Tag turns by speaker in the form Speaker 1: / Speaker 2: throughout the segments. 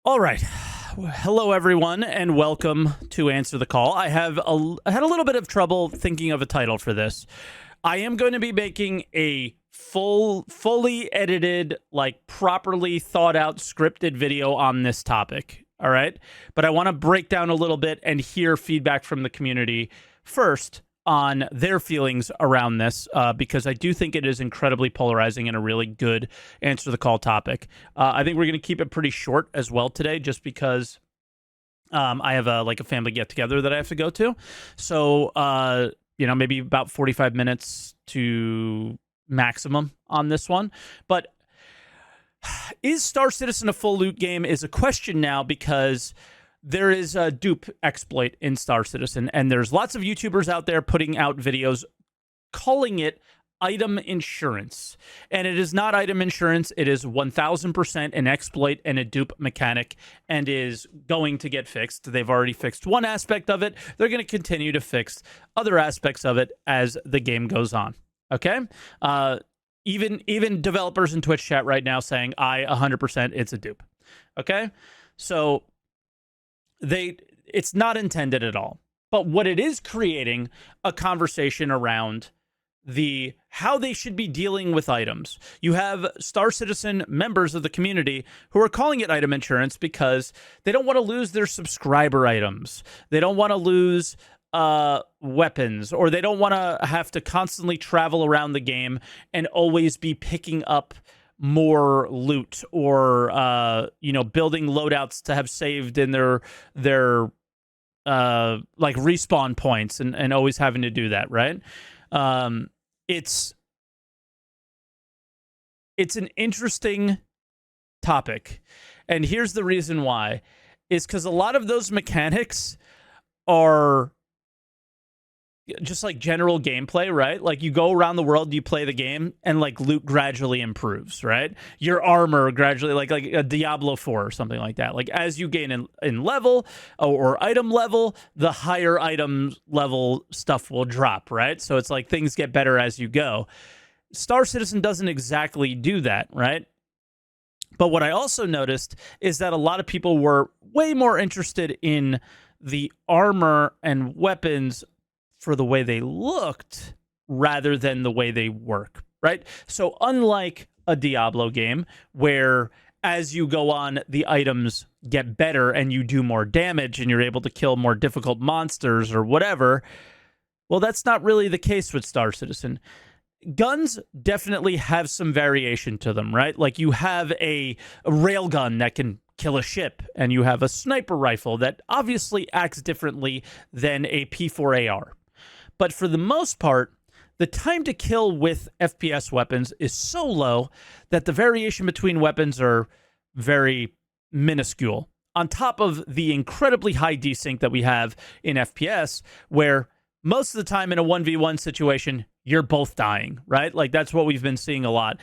Speaker 1: All right. Hello, everyone, and welcome to Answer the Call. I had a little bit of trouble thinking of a title for this. I am going to be making a fully edited, like properly thought out, scripted video on this topic. All right. But I want to break down a little bit and hear feedback from the community first on their feelings around this, because I do think it is incredibly polarizing and a really good answer the call topic. I think we're going to keep it pretty short as well today, just because I have a family get together that I have to go to. So, maybe about 45 minutes to maximum on this one. But is Star Citizen a full loot game is a question now, because there is a dupe exploit in Star Citizen, and there's lots of YouTubers out there putting out videos calling it item insurance. And it is not item insurance. It is 1000% an exploit and a dupe mechanic, and is going to get fixed. They've already fixed one aspect of it. They're going to continue to fix other aspects of it as the game goes on. Okay? Even developers in Twitch chat right now saying, 100% it's a dupe. Okay? So it's not intended at all. But what it is creating a conversation around how they should be dealing with items. You have Star Citizen members of the community who are calling it item insurance because they don't want to lose their subscriber items. They don't want to lose weapons, or they don't want to have to constantly travel around the game and always be picking up more loot, or building loadouts to have saved in their respawn points, and always having to do that, right? It's an interesting topic, and here's the reason why: is because a lot of those mechanics are just like general gameplay, right? Like, you go around the world, you play the game, and like loot gradually improves, right? Your armor gradually, like a Diablo 4 or something like that. Like, as you gain in level or item level, the higher item level stuff will drop, right? So it's like things get better as you go. Star Citizen doesn't exactly do that, right? But what I also noticed is that a lot of people were way more interested in the armor and weapons for the way they looked rather than the way they work, right? So unlike a Diablo game, where as you go on, the items get better and you do more damage and you're able to kill more difficult monsters or whatever, well, that's not really the case with Star Citizen. Guns definitely have some variation to them, right? Like, you have a railgun that can kill a ship, and you have a sniper rifle that obviously acts differently than a P4AR. But for the most part, the time to kill with FPS weapons is so low that the variation between weapons are very minuscule. On top of the incredibly high desync that we have in FPS, where most of the time in a 1v1 situation, you're both dying, right? Like, that's what we've been seeing a lot.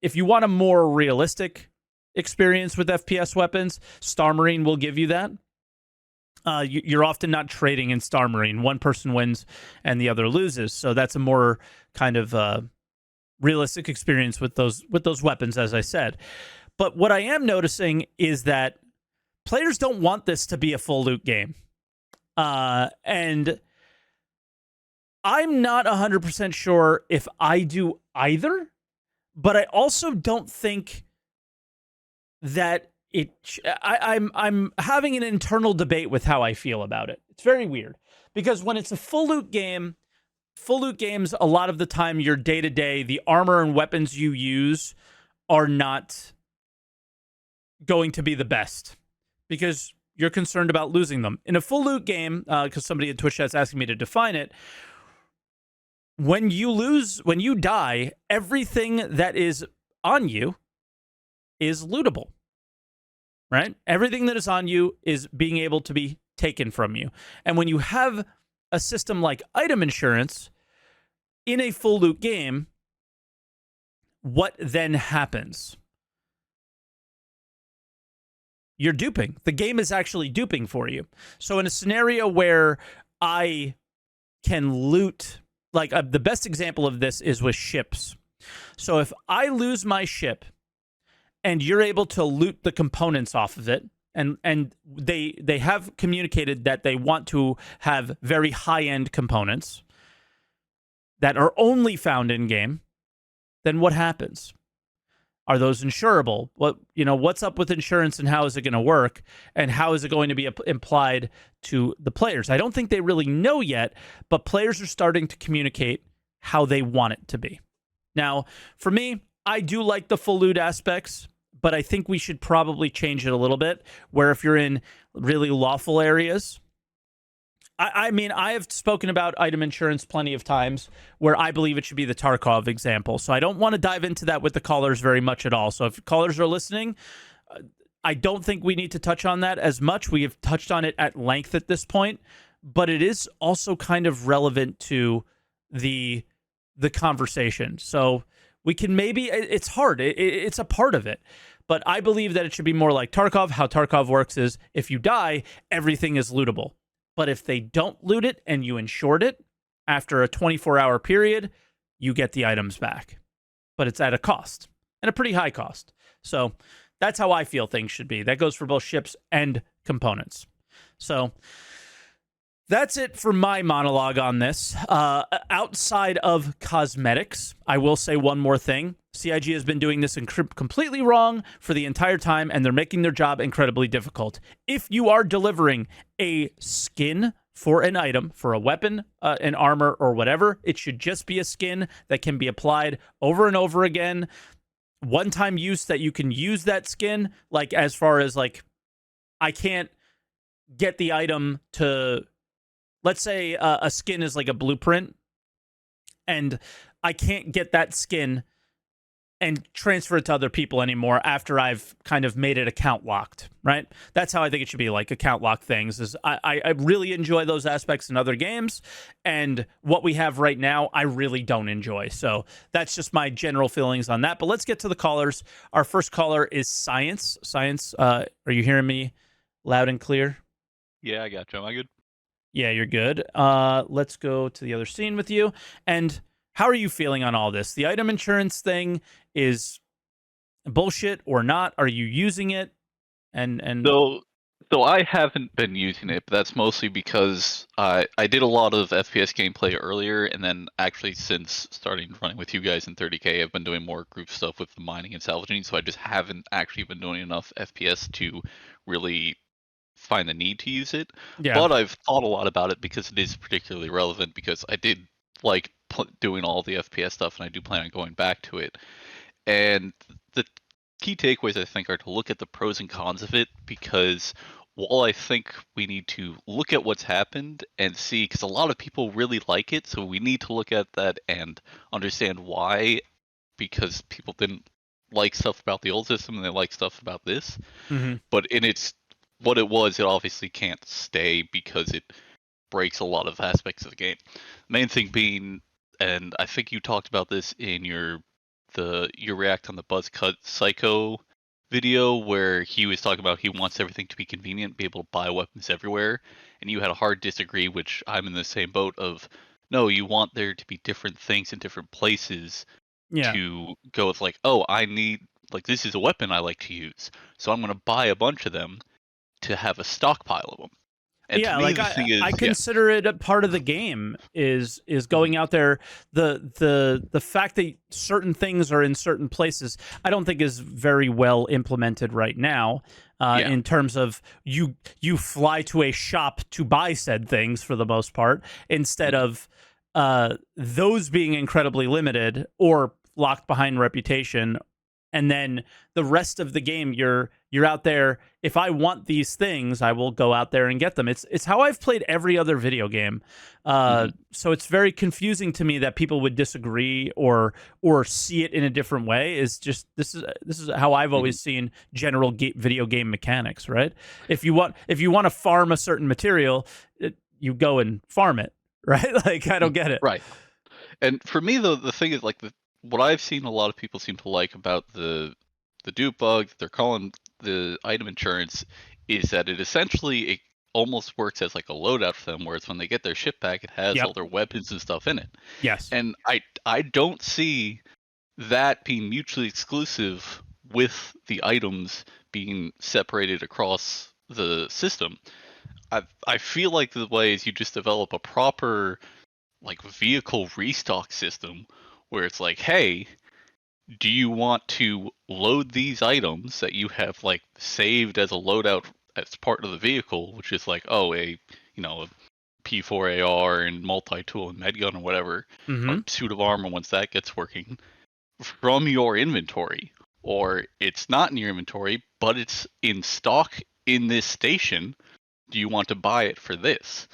Speaker 1: If you want a more realistic experience with FPS weapons, Star Marine will give you that. You're often not trading in Star Marine. One person wins and the other loses. So that's a more kind of realistic experience with those weapons, as I said. But what I am noticing is that players don't want this to be a full loot game. And I'm not 100% sure if I do either, but I also don't think that I'm having an internal debate with how I feel about it. It's very weird, because when it's a full loot games, a lot of the time, your day-to-day, the armor and weapons you use are not going to be the best, because you're concerned about losing them. In a full loot game, because somebody in Twitch chat's asking me to define it, when you die, everything that is on you is lootable. Right? Everything that is on you is being able to be taken from you. And when you have a system like item insurance in a full loot game, what then happens? You're duping. The game is actually duping for you. So in a scenario where I can loot, like the best example of this is with ships. So if I lose my ship and you're able to loot the components off of it, and they have communicated that they want to have very high-end components that are only found in game, then what happens? Are those insurable? What's up with insurance, and how is it going to work, and how is it going to be implied to the players? I don't think they really know yet, but players are starting to communicate how they want it to be. Now, for me, I do like the full loot aspects, but I think we should probably change it a little bit, where if you're in really lawful areas, I mean, I have spoken about item insurance plenty of times where I believe it should be the Tarkov example. So I don't want to dive into that with the callers very much at all. So if callers are listening, I don't think we need to touch on that as much. We have touched on it at length at this point, but it is also kind of relevant to the conversation. So we can maybe, it's hard. It's a part of it. But I believe that it should be more like Tarkov. How Tarkov works is if you die, everything is lootable. But if they don't loot it and you insured it, after a 24-hour period, you get the items back. But it's at a cost, and a pretty high cost. So that's how I feel things should be. That goes for both ships and components. So that's it for my monologue on this. Outside of cosmetics, I will say one more thing. CIG has been doing this completely wrong for the entire time, and they're making their job incredibly difficult. If you are delivering a skin for an item, for a weapon, an armor, or whatever, it should just be a skin that can be applied over and over again. One-time use that you can use that skin, like as far as like, I can't get the item to, let's say a skin is like a blueprint, and I can't get that skin and transfer it to other people anymore after I've kind of made it account locked, right? That's how I think it should be, like account lock things. Is I really enjoy those aspects in other games, and what we have right now, I really don't enjoy. So that's just my general feelings on that. But let's get to the callers. Our first caller is Science. Science, are you hearing me loud and clear?
Speaker 2: Yeah, I got you. Am I good?
Speaker 1: Yeah, you're good. Let's go to the other scene with you. And how are you feeling on all this? The item insurance thing is bullshit or not? Are you using it? And
Speaker 2: So I haven't been using it, but that's mostly because I did a lot of FPS gameplay earlier, and then actually since starting running with you guys in 30K, I've been doing more group stuff with the mining and salvaging, so I just haven't actually been doing enough FPS to really find the need to use it.
Speaker 1: yeah,
Speaker 2: But I've thought a lot about it because it is particularly relevant, because I did like doing all the FPS stuff, and I do plan on going back to it. And the key takeaways, I think, are to look at the pros and cons of it, because while I think we need to look at what's happened and see, because a lot of people really like it, so we need to look at that and understand why, because people didn't like stuff about the old system and they like stuff about this.
Speaker 1: mm-hmm.
Speaker 2: But in its what it was, it obviously can't stay because it breaks a lot of aspects of the game. Main thing being, and I think you talked about this in your react on the Buzzcut Psycho video, where he was talking about he wants everything to be convenient, be able to buy weapons everywhere, and you had a hard disagree, which I'm in the same boat of, no, you want there to be different things in different places
Speaker 1: Yeah.
Speaker 2: to go with, like, oh, I need, like, this is a weapon I like to use, so I'm going to buy a bunch of them to have a stockpile of them. And
Speaker 1: yeah,
Speaker 2: to me,
Speaker 1: like
Speaker 2: the thing is,
Speaker 1: I consider it a part of the game is going out there. The fact that certain things are in certain places, I don't think is very well implemented right now. In terms of you fly to a shop to buy said things for the most part, instead of those being incredibly limited or locked behind reputation. And then the rest of the game, you're out there. If I want these things, I will go out there and get them. It's how I've played every other video game. So it's very confusing to me that people would disagree or see it in a different way. Is just this is how I've always seen general video game mechanics. Right? If you want to farm a certain material, you go and farm it. Right? Like I don't get it.
Speaker 2: Right. And for me, though, the thing is, like, what I've seen a lot of people seem to like about the dupe bug that they're calling the item insurance is that it essentially almost works as like a loadout for them, whereas when they get their ship back, it has all their weapons and stuff in it.
Speaker 1: Yes.
Speaker 2: And I don't see that being mutually exclusive with the items being separated across the system, I feel like the way is you just develop a proper like vehicle restock system where it's like, hey, do you want to load these items that you have like saved as a loadout as part of the vehicle, which is like, oh, a P4AR and multi-tool and medgun or whatever, or
Speaker 1: Mm-hmm.
Speaker 2: suit of armor once that gets working, from your inventory, or it's not in your inventory, but it's in stock in this station. Do you want to buy it for this?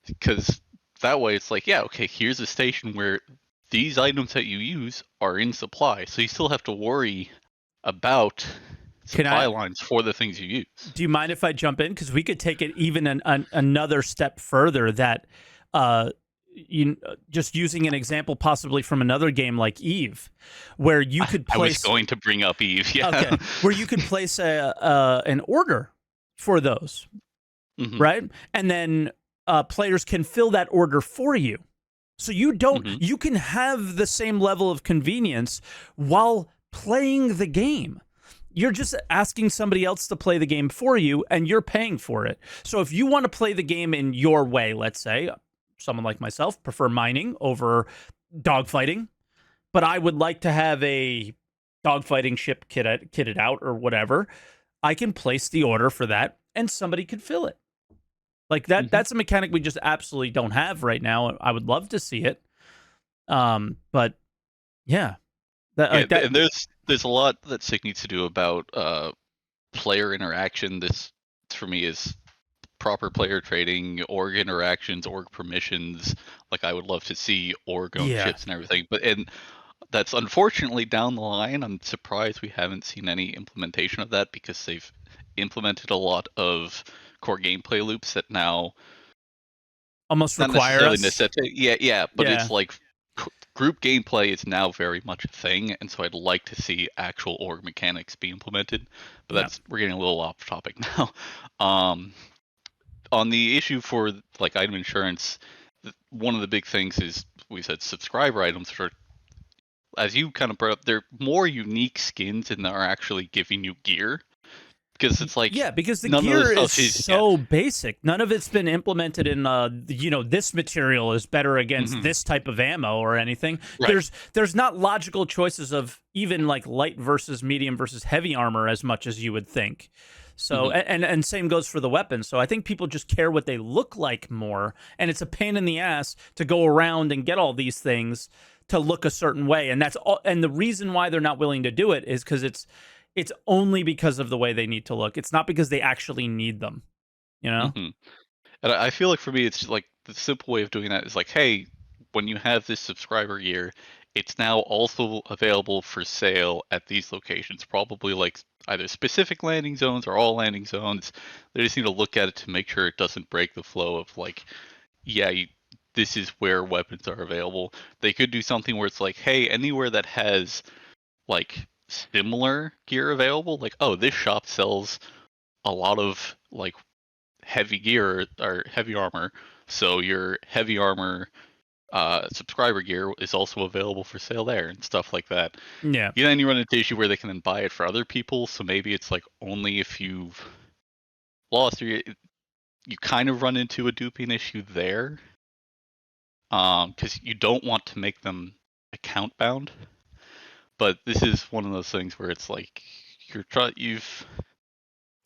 Speaker 2: Because that way it's like, yeah, okay, here's a station where these items that you use are in supply, so you still have to worry about
Speaker 1: Can
Speaker 2: supply
Speaker 1: I?
Speaker 2: lines for the things you use.
Speaker 1: Do you mind if I jump in? Because we could take it even another step further. That, just using an example possibly from another game like Eve, where you could
Speaker 2: I was
Speaker 1: place.
Speaker 2: going to bring up Eve, yeah.
Speaker 1: Okay, where you could place an order for those,
Speaker 2: Mhm,
Speaker 1: right? And then players can fill that order for you. So you don't.
Speaker 2: mhm.
Speaker 1: You can have the same level of convenience while playing the game. You're just asking somebody else to play the game for you, and you're paying for it. So if you want to play the game in your way, let's say someone like myself prefer mining over dogfighting, but I would like to have a dogfighting ship kitted out or whatever, I can place the order for that, and somebody could fill it. Like that.
Speaker 2: Mhm.
Speaker 1: That's a mechanic we just absolutely don't have right now. I would love to see it. But yeah, that
Speaker 2: Yeah,
Speaker 1: like that.
Speaker 2: and there's a lot that Sig needs to do about player interaction. This for me is proper player trading, org interactions, org permissions. Like I would love to see org owned
Speaker 1: Yeah.
Speaker 2: ships and everything, but and that's unfortunately down the line. I'm surprised we haven't seen any implementation of that because they've implemented a lot of core gameplay loops that now
Speaker 1: Almost
Speaker 2: not
Speaker 1: require
Speaker 2: necessarily
Speaker 1: us.
Speaker 2: necessitate. Yeah, but
Speaker 1: Yeah.
Speaker 2: it's like group gameplay is now very much a thing, and so I'd like to see actual org mechanics be implemented. But
Speaker 1: Yeah.
Speaker 2: we're getting a little off topic now. Um, on the issue for like item insurance, one of the big things is we said subscriber items are, as you kind of brought up, they're more unique skins and are actually giving you gear because it's like
Speaker 1: Yeah, because the
Speaker 2: none of this
Speaker 1: gear is
Speaker 2: stuff is yeah.
Speaker 1: so basic. None of it's been implemented in this material is better against
Speaker 2: Hmm.
Speaker 1: this type of ammo or anything.
Speaker 2: Right.
Speaker 1: There's not logical choices of even like light versus medium versus heavy armor as much as you would think. So
Speaker 2: Hmm.
Speaker 1: and same goes for the weapons. So I think people just care what they look like more, and it's a pain in the ass to go around and get all these things to look a certain way. And that's all, and the reason why they're not willing to do it is because it's only because of the way they need to look. It's not because they actually need them, you know?
Speaker 2: Hmm. And I feel like for me, it's just like the simple way of doing that is like, hey, when you have this subscriber gear, it's now also available for sale at these locations. Probably like either specific landing zones or all landing zones. They just need to look at it to make sure it doesn't break the flow of like, yeah, this is where weapons are available. They could do something where it's like, hey, anywhere that has like similar gear available, like, oh, this shop sells a lot of like heavy gear or heavy armor. So your heavy armor subscriber gear is also available for sale there and stuff like that.
Speaker 1: Yeah.
Speaker 2: Then you run into issue where they can then buy it for other people. So maybe it's like only if you've lost or you kind of run into a duping issue there. Because you don't want to make them account bound. But this is one of those things where it's like you've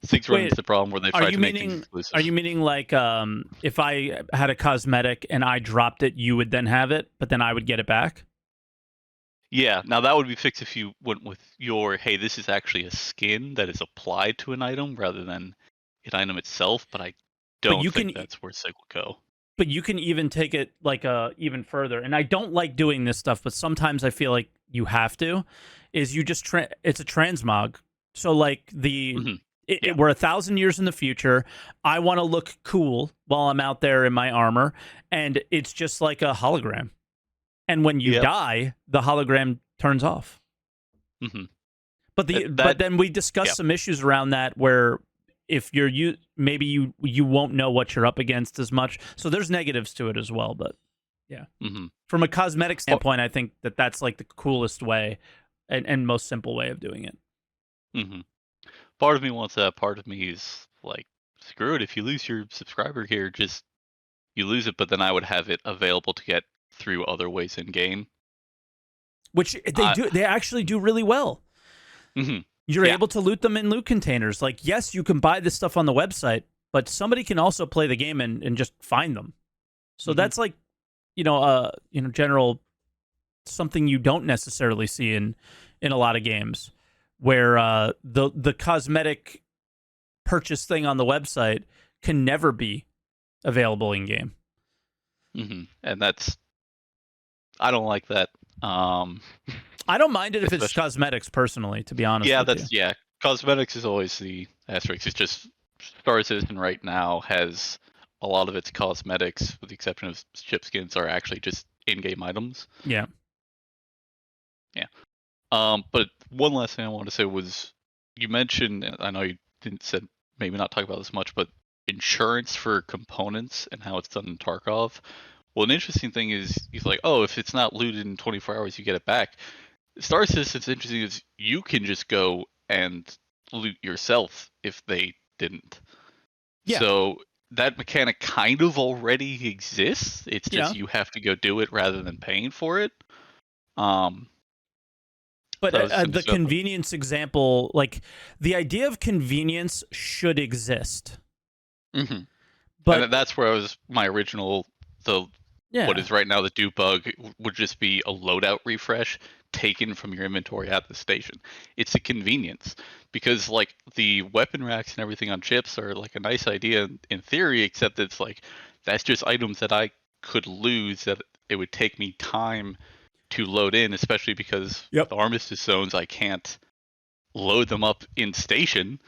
Speaker 2: Sig's run into
Speaker 1: Wait,
Speaker 2: the problem where they've
Speaker 1: are
Speaker 2: tried
Speaker 1: you
Speaker 2: to make things
Speaker 1: meaning
Speaker 2: exclusive.
Speaker 1: are you meaning like if I had a cosmetic and I dropped it, you would then have it, but then I would get it back?
Speaker 2: Yeah, now that would be fixed if you went with your, hey, this is actually a skin that is applied to an item rather than an item itself, but I
Speaker 1: But
Speaker 2: don't
Speaker 1: you can
Speaker 2: think that's where Sig will go.
Speaker 1: but you can even take it like even further. And I don't like doing this stuff, but sometimes I feel like you have to. Is you just it's a transmog. So like
Speaker 2: Hmm. Yeah.
Speaker 1: we're 1,000 years in the future. I want to look cool while I'm out there in my armor, and it's just like a hologram. And when you
Speaker 2: Yep.
Speaker 1: die, the hologram turns off.
Speaker 2: Hmm.
Speaker 1: But then we discussed
Speaker 2: Yep.
Speaker 1: some issues around that where if maybe you won't know what you're up against as much. So there's negatives to it as well, but yeah.
Speaker 2: Hmm.
Speaker 1: From a cosmetic standpoint, I think that's like the coolest way and most simple way of doing it.
Speaker 2: Hmm. Part of me wants that. Part of me is like, screw it. If you lose your subscriber here, just you lose it. But then I would have it available to get through other ways in game.
Speaker 1: Which
Speaker 2: I,
Speaker 1: they actually do really well.
Speaker 2: hmm
Speaker 1: You're
Speaker 2: Yeah.
Speaker 1: able to loot them in loot containers. Like, yes, you can buy this stuff on the website, but somebody can also play the game and just find them. So
Speaker 2: Hmm.
Speaker 1: that's like, general something you don't necessarily see in a lot of games, where the cosmetic purchase thing on the website can never be available in game.
Speaker 2: And that's, I don't like that. Um,
Speaker 1: I don't mind it if it's
Speaker 2: especially,
Speaker 1: cosmetics, personally, to be honest with you.
Speaker 2: yeah. Cosmetics is always the asterisk. It's just Star Citizen right now has a lot of its cosmetics, with the exception of ship skins, are actually just in-game items.
Speaker 1: Yeah.
Speaker 2: Yeah. But one last thing I wanted to say was, you mentioned, I know you didn't said maybe not talk about this much, but insurance for components and how it's done in Tarkov. Well, an interesting thing is, he's like, oh, if it's not looted in 24 hours, you get it back. Star Citizen's interesting is you can just go and loot yourself if they didn't.
Speaker 1: Yeah.
Speaker 2: So that mechanic kind of already exists. It's
Speaker 1: Yeah.
Speaker 2: just you have to go do it rather than paying for it. Um,
Speaker 1: But
Speaker 2: so I was just
Speaker 1: the
Speaker 2: interested about that.
Speaker 1: convenience example, like, the idea of convenience should exist.
Speaker 2: Mm-hmm.
Speaker 1: But
Speaker 2: And that's where I was, my original, the what
Speaker 1: yeah,
Speaker 2: is right now the do bug would just be a loadout refresh taken from your inventory at the station. It's a convenience, because like the weapon racks and everything on chips are like a nice idea in theory, except it's like, that's just items that I could lose, that it would take me time to load in, especially because with
Speaker 1: yep.
Speaker 2: armistice zones I can't load them up in station.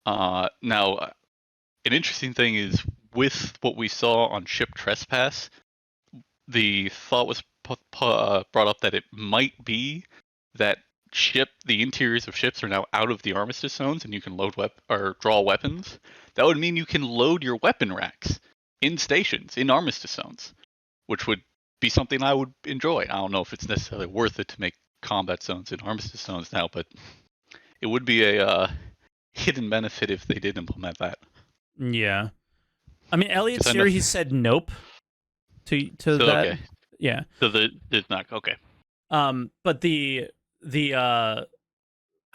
Speaker 2: Now, an interesting thing is, with what we saw on ship trespass, the thought was brought up that it might be that the interiors of ships are now out of the armistice zones, and you can load or draw weapons. That would mean you can load your weapon racks in stations in armistice zones, which would be something I would enjoy. I don't know if it's necessarily worth it to make combat zones in armistice zones now, but it would be a hidden benefit if they did implement that.
Speaker 1: Yeah. I mean, Elliot's
Speaker 2: Because I
Speaker 1: here.
Speaker 2: know.
Speaker 1: He said nope to
Speaker 2: So
Speaker 1: that.
Speaker 2: okay,
Speaker 1: Yeah.
Speaker 2: so there's not okay.
Speaker 1: But the I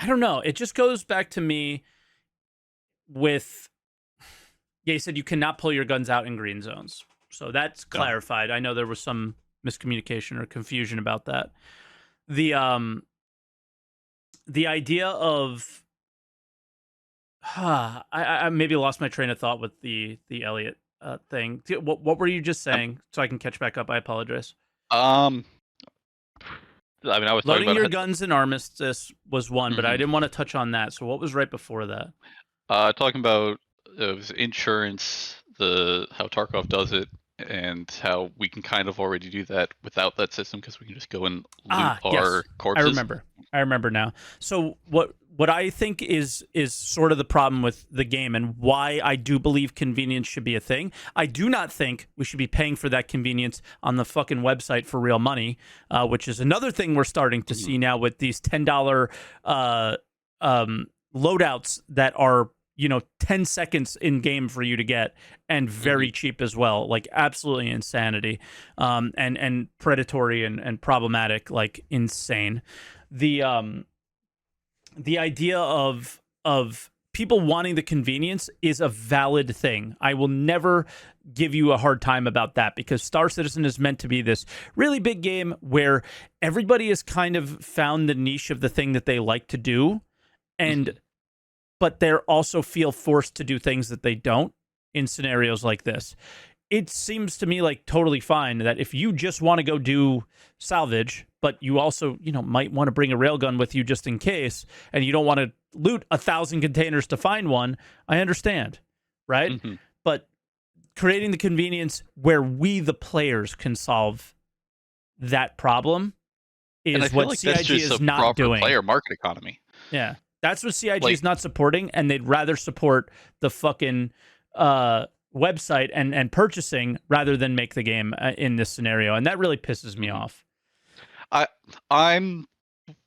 Speaker 1: don't know. It just goes back to me with, yeah, he said you cannot pull your guns out in green zones. So that's
Speaker 2: No.
Speaker 1: clarified. I know there was some miscommunication or confusion about that. The idea of I maybe lost my train of thought with the Elliot thing. What were you just saying? So I can catch back up. I apologize.
Speaker 2: Um, I mean, I was talking
Speaker 1: Loading
Speaker 2: about
Speaker 1: your guns in Armistice was one, but I
Speaker 2: mhm.
Speaker 1: didn't want to touch on that. So what was right before that?
Speaker 2: Talking about it was insurance, the how Tarkov does it, and how we can kind of already do that without that system, because we can just go and loot
Speaker 1: Yes,
Speaker 2: our
Speaker 1: I
Speaker 2: corpses.
Speaker 1: remember. I remember now. So what I think is sort of the problem with the game, and why I do believe convenience should be a thing. I do not think we should be paying for that convenience on the fucking website for real money, which is another thing we're starting to see now with these $10 loadouts that are 10 seconds in game for you to get, and very cheap as well, like absolutely insanity, and predatory and problematic, like insane. The idea of people wanting the convenience is a valid thing. I will never give you a hard time about that, because Star Citizen is meant to be this really big game where everybody has kind of found the niche of the thing that they like to do, and but they also feel forced to do things that they don't in scenarios like this. It seems to me like totally fine that if you just want to go do salvage, but you also, might want to bring a railgun with you just in case, and you don't want to loot 1,000 containers to find one, I understand, right?
Speaker 2: Mm-hmm.
Speaker 1: But creating the convenience where we, the players, can solve that problem
Speaker 2: And I
Speaker 1: is
Speaker 2: feel
Speaker 1: what
Speaker 2: like that's
Speaker 1: CIG
Speaker 2: just
Speaker 1: is
Speaker 2: a
Speaker 1: not
Speaker 2: proper
Speaker 1: doing.
Speaker 2: player market economy.
Speaker 1: Yeah. That's what CIG
Speaker 2: Like,
Speaker 1: is not supporting, and they'd rather support the fucking website and purchasing rather than make the game in this scenario, and that really pisses me off.
Speaker 2: I'm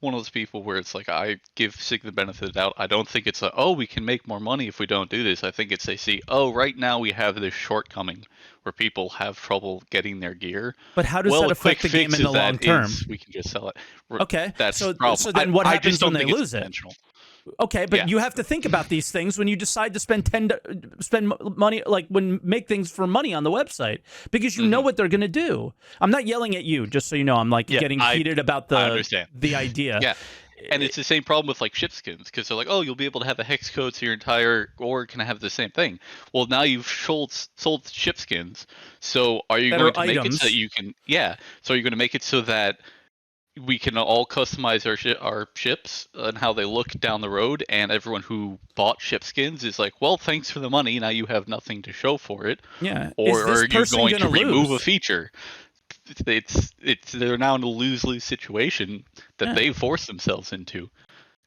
Speaker 2: one of those people where it's like I give Sig the benefit of the doubt. I don't think it's a, oh, we can make more money if we don't do this. I think it's they see, oh, right now we have this shortcoming where people have trouble getting their gear.
Speaker 1: But how does
Speaker 2: Well,
Speaker 1: that
Speaker 2: a quick
Speaker 1: affect the game
Speaker 2: fix
Speaker 1: in the
Speaker 2: is
Speaker 1: long
Speaker 2: that
Speaker 1: term?
Speaker 2: is we can just sell it.
Speaker 1: Okay,
Speaker 2: That's
Speaker 1: so
Speaker 2: the problem.
Speaker 1: so then what
Speaker 2: I
Speaker 1: happens
Speaker 2: just don't
Speaker 1: when they
Speaker 2: think it's
Speaker 1: lose it?
Speaker 2: intentional.
Speaker 1: Okay, but
Speaker 2: Yeah.
Speaker 1: you have to think about these things when you decide to spend money, like when make things for money on the website, because you know what they're going to do. I'm not yelling at you, just so you know. I'm like
Speaker 2: Yeah,
Speaker 1: getting heated about
Speaker 2: I understand.
Speaker 1: the idea.
Speaker 2: Yeah. And it's the same problem with like ship skins because they're like, oh, you'll be able to have a hex code so your entire org can have the same thing. Well, now you've sold ship skins. So are you
Speaker 1: That
Speaker 2: going
Speaker 1: are
Speaker 2: to make it so that
Speaker 1: items.
Speaker 2: you can? Yeah. So are you going to make it so that we can all customize our ships and how they look down the road, and everyone who bought ship skins is like, well, thanks for the money. Now you have nothing to show for it.
Speaker 1: Yeah, is
Speaker 2: Or
Speaker 1: this
Speaker 2: are you
Speaker 1: person
Speaker 2: going
Speaker 1: going to
Speaker 2: to remove a
Speaker 1: lose?
Speaker 2: feature? It's they're now in a lose-lose situation that
Speaker 1: Yeah.
Speaker 2: they force themselves into,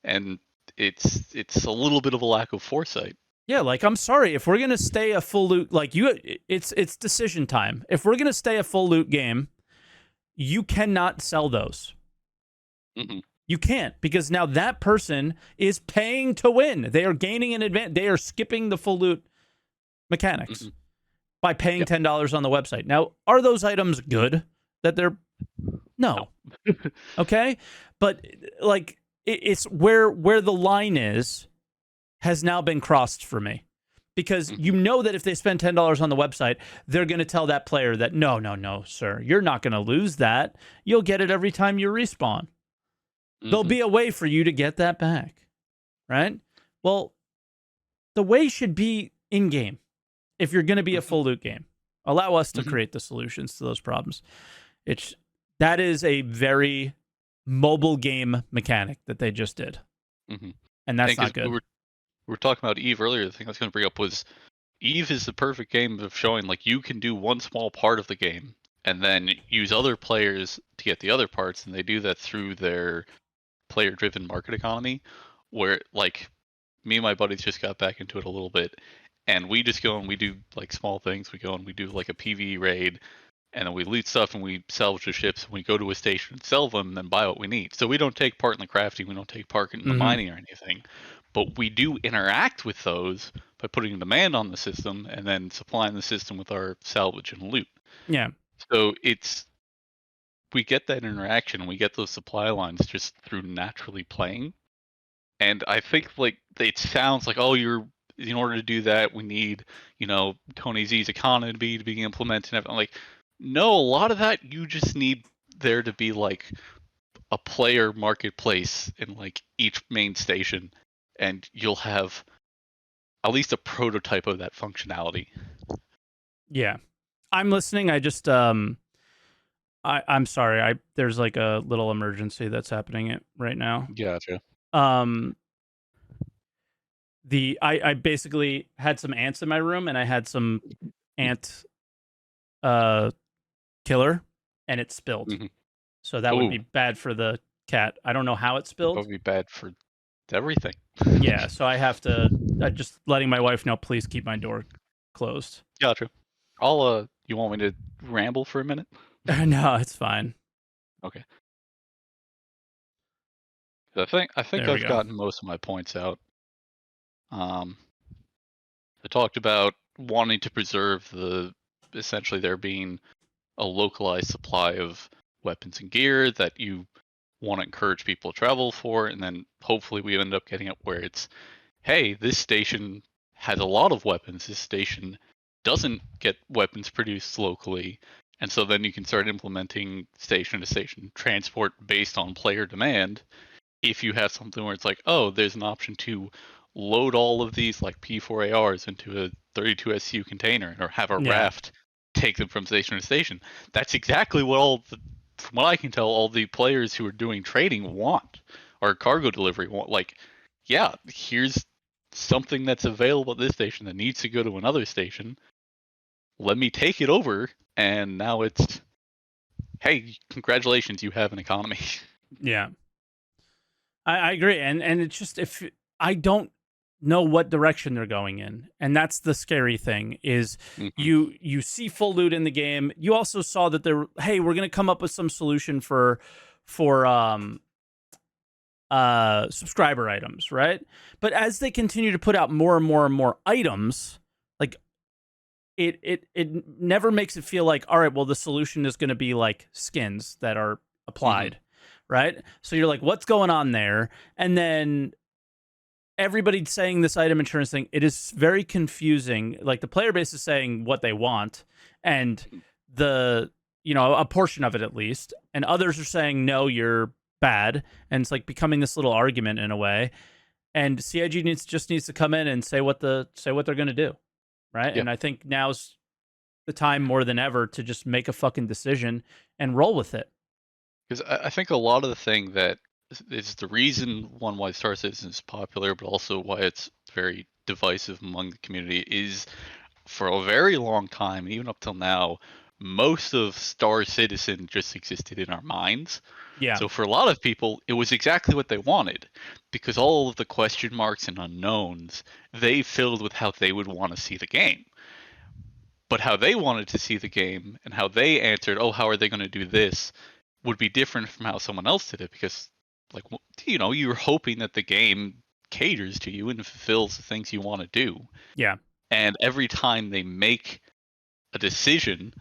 Speaker 2: and it's a little bit of a lack of foresight.
Speaker 1: Yeah, like I'm sorry if we're going to stay a full loot, like it's decision time. If we're going to stay a full loot game, you cannot sell those.
Speaker 2: Mm-hmm.
Speaker 1: You can't, because now that person is paying to win. They are gaining an advantage. They are skipping the full loot mechanics by paying $10 on the website. Now, are those items good that they're no. Okay? But like it's where the line is has now been crossed for me. Because you know that if they spend $10 on the website, they're going to tell that player that no, sir, you're not going to lose that. You'll get it every time you respawn. There'll be a way for you to get that back, right? Well, the way should be in-game if you're going to be a full loot game. Allow us to create the solutions to those problems. That is a very mobile game mechanic that they just did, and that's not good.
Speaker 2: We were talking about Eve earlier. The thing I was going to bring up was Eve is the perfect game of showing like you can do one small part of the game and then use other players to get the other parts, and they do that through their player-driven market economy, where like me and my buddies just got back into it a little bit, and we just go and we do like small things. We go and we do like a PvE raid, and then we loot stuff and we salvage the ships, and we go to a station and sell them and then buy what we need. So we don't take part in the crafting, we don't take part in the mining or anything, but we do interact with those by putting a demand on the system and then supplying the system with our salvage and loot.
Speaker 1: Yeah.
Speaker 2: So we get that interaction, we get those supply lines just through naturally playing. And I think like it sounds like, oh, in order to do that, we need, Tony Z's economy to be implemented. And everything. Like, no, a lot of that you just need there to be like a player marketplace in like each main station, and you'll have at least a prototype of that functionality.
Speaker 1: Yeah. I'm listening. I just I'm sorry. There's like a little emergency that's happening right now.
Speaker 2: Gotcha.
Speaker 1: I basically had some ants in my room, and I had some ant killer, and it spilled. So that would be bad for the cat. I don't know how it spilled.
Speaker 2: That would be bad for everything.
Speaker 1: Yeah, so I have to just letting my wife know, please keep my door closed.
Speaker 2: Gotcha. You want me to ramble for a minute?
Speaker 1: No, it's fine.
Speaker 2: Okay. I think I've gotten most of my points out. I talked about wanting to preserve essentially there being a localized supply of weapons and gear that you want to encourage people to travel for, and then hopefully we end up getting it where it's, hey, this station has a lot of weapons, this station doesn't get weapons produced locally, and so then you can start implementing station to station transport based on player demand. If you have something where it's like, oh, there's an option to load all of these like P4ARs into a 32 SU container, or have a raft take them from station to station. That's exactly what from what I can tell, all the players who are doing trading want, or cargo delivery want. Like, yeah, here's something that's available at this station that needs to go to another station. Let me take it over, and now it's, hey, congratulations, you have an economy.
Speaker 1: Yeah. I agree, and it's just, if I don't know what direction they're going in, and that's the scary thing is you see full loot in the game. You also saw that we're going to come up with some solution for subscriber items, right? But as they continue to put out more and more and more items, like it never makes it feel like, all right, well, the solution is going to be like skins that are applied, right? So you're like, what's going on there? And then everybody's saying this item insurance thing. It is very confusing. Like the player base is saying what they want, and the a portion of it at least, and others are saying no, you're bad, and it's like becoming this little argument in a way. And CIG just needs to come in and say what they're going to do, right?
Speaker 2: Yeah.
Speaker 1: And I think now's the time more than ever to just make a fucking decision and roll with it.
Speaker 2: Because I think a lot of the thing that is the reason why Star Citizen is popular, but also why it's very divisive among the community is for a very long time, even up till now, most of Star Citizen just existed in our minds.
Speaker 1: Yeah.
Speaker 2: So for a lot of people, it was exactly what they wanted, because all of the question marks and unknowns they filled with how they would want to see the game. But how they wanted to see the game and how they answered, oh, how are they going to do this, would be different from how someone else did it, because, like, you're hoping that the game caters to you and fulfills the things you want to do.
Speaker 1: Yeah.
Speaker 2: And every time they make a decision,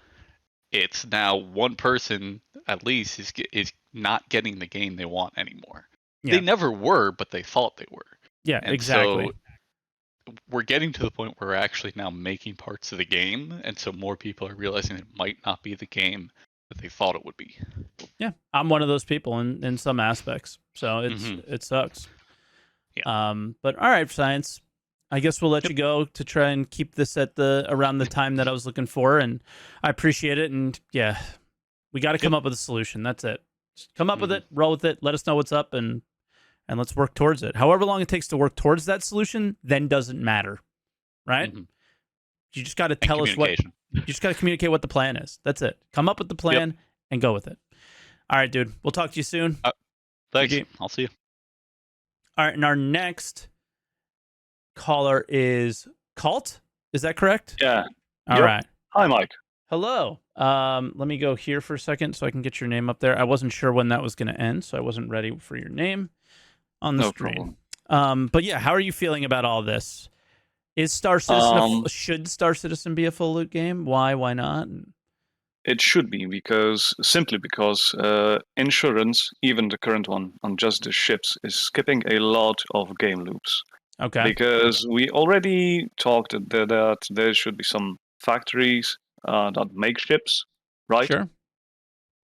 Speaker 2: it's now one person at least is not getting the game they want anymore.
Speaker 1: Yeah.
Speaker 2: They never were, but they thought they were.
Speaker 1: Yeah,
Speaker 2: And
Speaker 1: exactly.
Speaker 2: so we're getting to the point where we're actually now making parts of the game, and so more people are realizing it might not be the game that they thought it would be.
Speaker 1: Yeah, I'm one of those people in some aspects, so it sucks.
Speaker 2: Yeah.
Speaker 1: But all right, Science, I guess we'll let you go to try and keep this at around the time that I was looking for, and I appreciate it. And yeah, we got to come up with a solution. That's it. Just come up with it, roll with it, let us know what's up, and let's work towards it. However long it takes to work towards that solution, then doesn't matter, right? You just got to tell us what. You just got to communicate what the plan is. That's it. Come up with the plan and go with it. All right, dude. We'll talk to you soon.
Speaker 2: Thanks. I'll see you.
Speaker 1: All right, and our next caller is Cult. Is that correct?
Speaker 3: Yeah.
Speaker 1: All right.
Speaker 3: Hi, Mike.
Speaker 1: Hello. Let me go here for a second so I can get your name up there. I wasn't sure when that was going to end, so I wasn't ready for your name on the screen. But yeah, how are you feeling about all this? Is Star Citizen should Star Citizen be a full loot game? Why? Why not?
Speaker 3: It should be simply because insurance, even the current one on just the ships, is skipping a lot of game loops.
Speaker 1: Okay.
Speaker 3: Because we already talked that there should be some factories that make ships, right?
Speaker 1: Sure.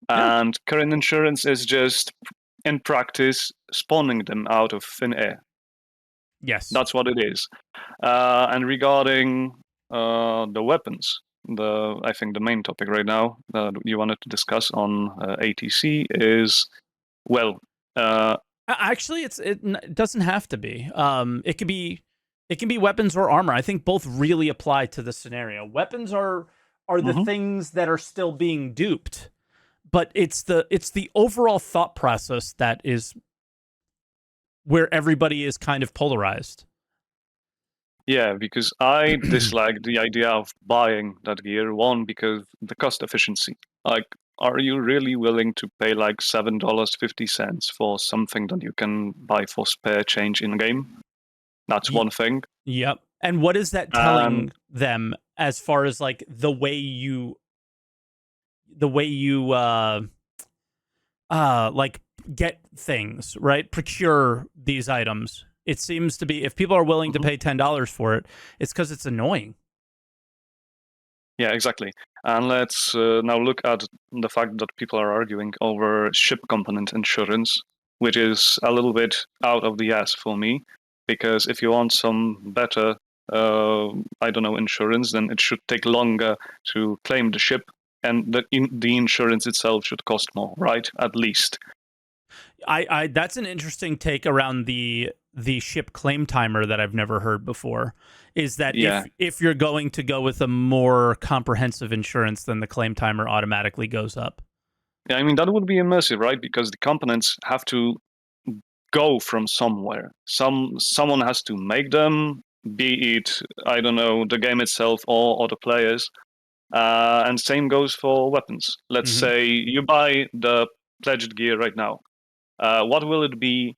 Speaker 3: And current insurance is just, in practice, spawning them out of thin air.
Speaker 1: Yes.
Speaker 3: That's what it is. And regarding the weapons, I think the main topic right now that you wanted to discuss on ATC is, well,
Speaker 1: actually, it doesn't have to be. It can be weapons or armor. I think both really apply to the scenario. Weapons are the things that are still being duped, but it's the overall thought process that is where everybody is kind of polarized.
Speaker 3: Yeah, because I dislike the idea of buying that gear. One, because the cost efficiency. Like, are you really willing to pay like $7.50 for something that you can buy for spare change in game? That's one thing.
Speaker 1: Yep. And what is that telling them as far as like the way you like get things, right? Procure these items. It seems to be, if people are willing to pay $10 for it, it's because it's annoying.
Speaker 3: Yeah, exactly. And let's now look at the fact that people are arguing over ship component insurance, which is a little bit out of the ass for me. Because if you want some better, insurance, then it should take longer to claim the ship, and the insurance itself should cost more, right? At least.
Speaker 1: I that's an interesting take around the ship claim timer that I've never heard before. Is that if you're going to go with a more comprehensive insurance, then the claim timer automatically goes up.
Speaker 3: Yeah, I mean, that would be immersive, right? Because the components have to go from somewhere. Someone has to make them, be it, I don't know, the game itself or other players. And same goes for weapons. Let's say you buy the pledged gear right now. What will it be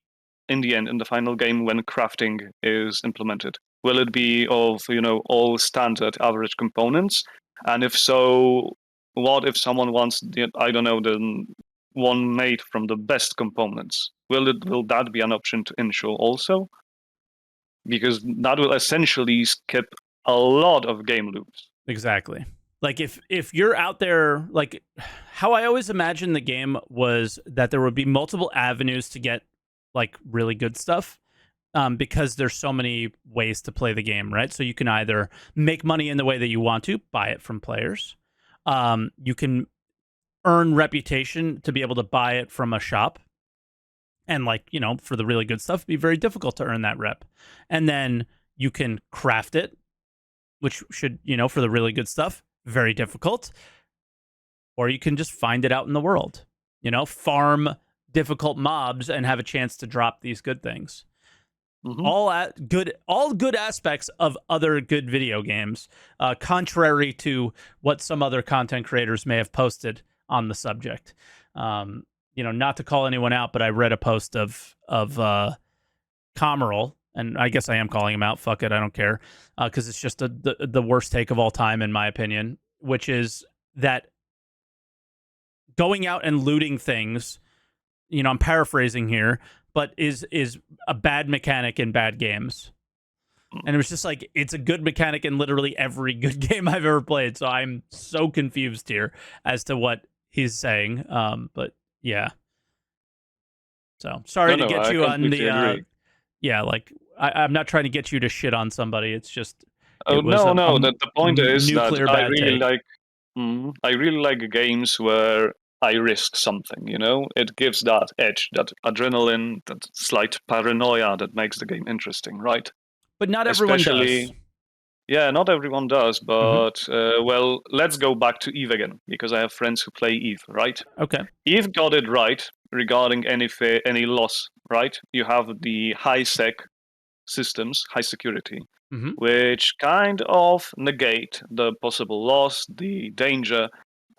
Speaker 3: in the end, in the final game, when crafting is implemented? Will it be of, all standard average components? And if so, what if someone wants, I don't know, the one made from the best components? Will that be an option to ensure also? Because that will essentially skip a lot of game loops.
Speaker 1: Exactly. Like if you're out there, like how I always imagined the game was that there would be multiple avenues to get like really good stuff. Because there's so many ways to play the game, right? So you can either make money in the way that you want to, buy it from players. You can earn reputation to be able to buy it from a shop. And like, for the really good stuff, it'd be very difficult to earn that rep. And then you can craft it, which should, for the really good stuff, very difficult. Or you can just find it out in the world, farm difficult mobs and have a chance to drop these good things.
Speaker 3: Mm-hmm.
Speaker 1: All good aspects of other good video games, contrary to what some other content creators may have posted on the subject. Not to call anyone out, but I read a post of Comerl, and I guess I am calling him out. Fuck it, I don't care, because it's just the worst take of all time, in my opinion, which is that going out and looting things, I'm paraphrasing here, but is a bad mechanic in bad games. And it was just like, it's a good mechanic in literally every good game I've ever played. So I'm so confused here as to what he's saying. But yeah. So sorry to get you on the
Speaker 3: agree.
Speaker 1: yeah, like I'm not trying to get you to shit on somebody. It's just
Speaker 3: Oh,
Speaker 1: it was
Speaker 3: no. The point is that
Speaker 1: nuclear bad take.
Speaker 3: I really like games where I risk something, It gives that edge, that adrenaline, that slight paranoia that makes the game interesting, right?
Speaker 1: But not everyone does.
Speaker 3: Yeah, not everyone does, but well, let's go back to Eve again, because I have friends who play Eve, right?
Speaker 1: Okay.
Speaker 3: Eve got it right regarding any loss, right? You have the high sec systems, high security, which kind of negate the possible loss, the danger.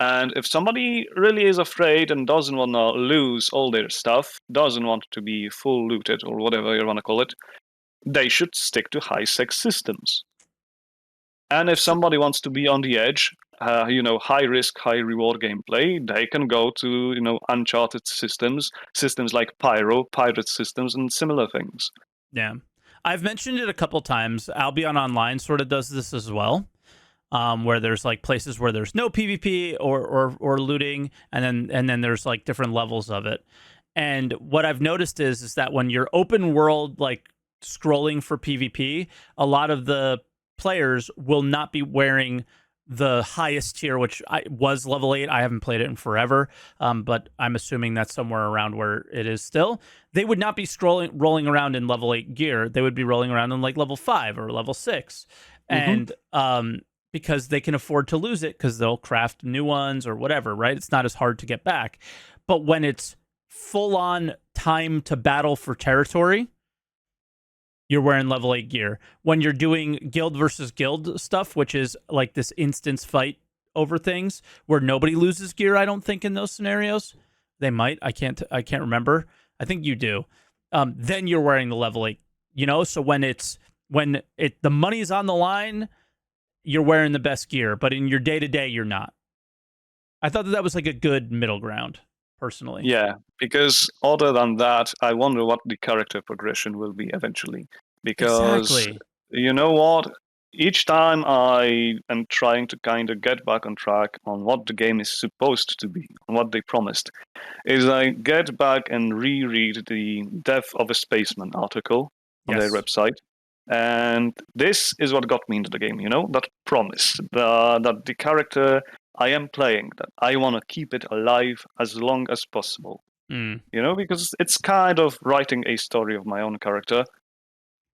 Speaker 3: And if somebody really is afraid and doesn't want to lose all their stuff, doesn't want to be full looted or whatever you want to call it, they should stick to high sec systems. And if somebody wants to be on the edge, high risk, high reward gameplay, they can go to, uncharted systems like pirate systems, and similar things.
Speaker 1: Yeah. I've mentioned it a couple times. Albion Online sort of does this as well, where there's like places where there's no PvP or looting, and then there's like different levels of it. And what I've noticed is that when you're open world, like scrolling for PvP, a lot of the players will not be wearing the highest tier, which was level 8. I haven't played it in forever, but I'm assuming that's somewhere around where it is still. They would not be rolling around in level 8 gear. They would be rolling around in like level 5 or level 6. And because they can afford to lose it because they'll craft new ones or whatever, right? It's not as hard to get back. But when it's full-on time to battle for territory, you're wearing level 8 gear. When you're doing guild versus guild stuff, which is like this instance fight over things where nobody loses gear, I don't think in those scenarios. They might. I can't remember. I think you do. Then you're wearing the level 8. So when the money's on the line, you're wearing the best gear, but in your day-to-day you're not. I thought that was like a good middle ground, personally.
Speaker 3: Yeah, because other than that, I wonder what the character progression will be eventually. Because
Speaker 1: exactly.
Speaker 3: You know what? Each time I am trying to kind of get back on track on what the game is supposed to be, on what they promised, is I get back and reread the Death of a Spaceman article on their website. And this is what got me into the game, that promise, that the character I am playing, that I want to keep it alive as long as possible. Because it's kind of writing a story of my own character.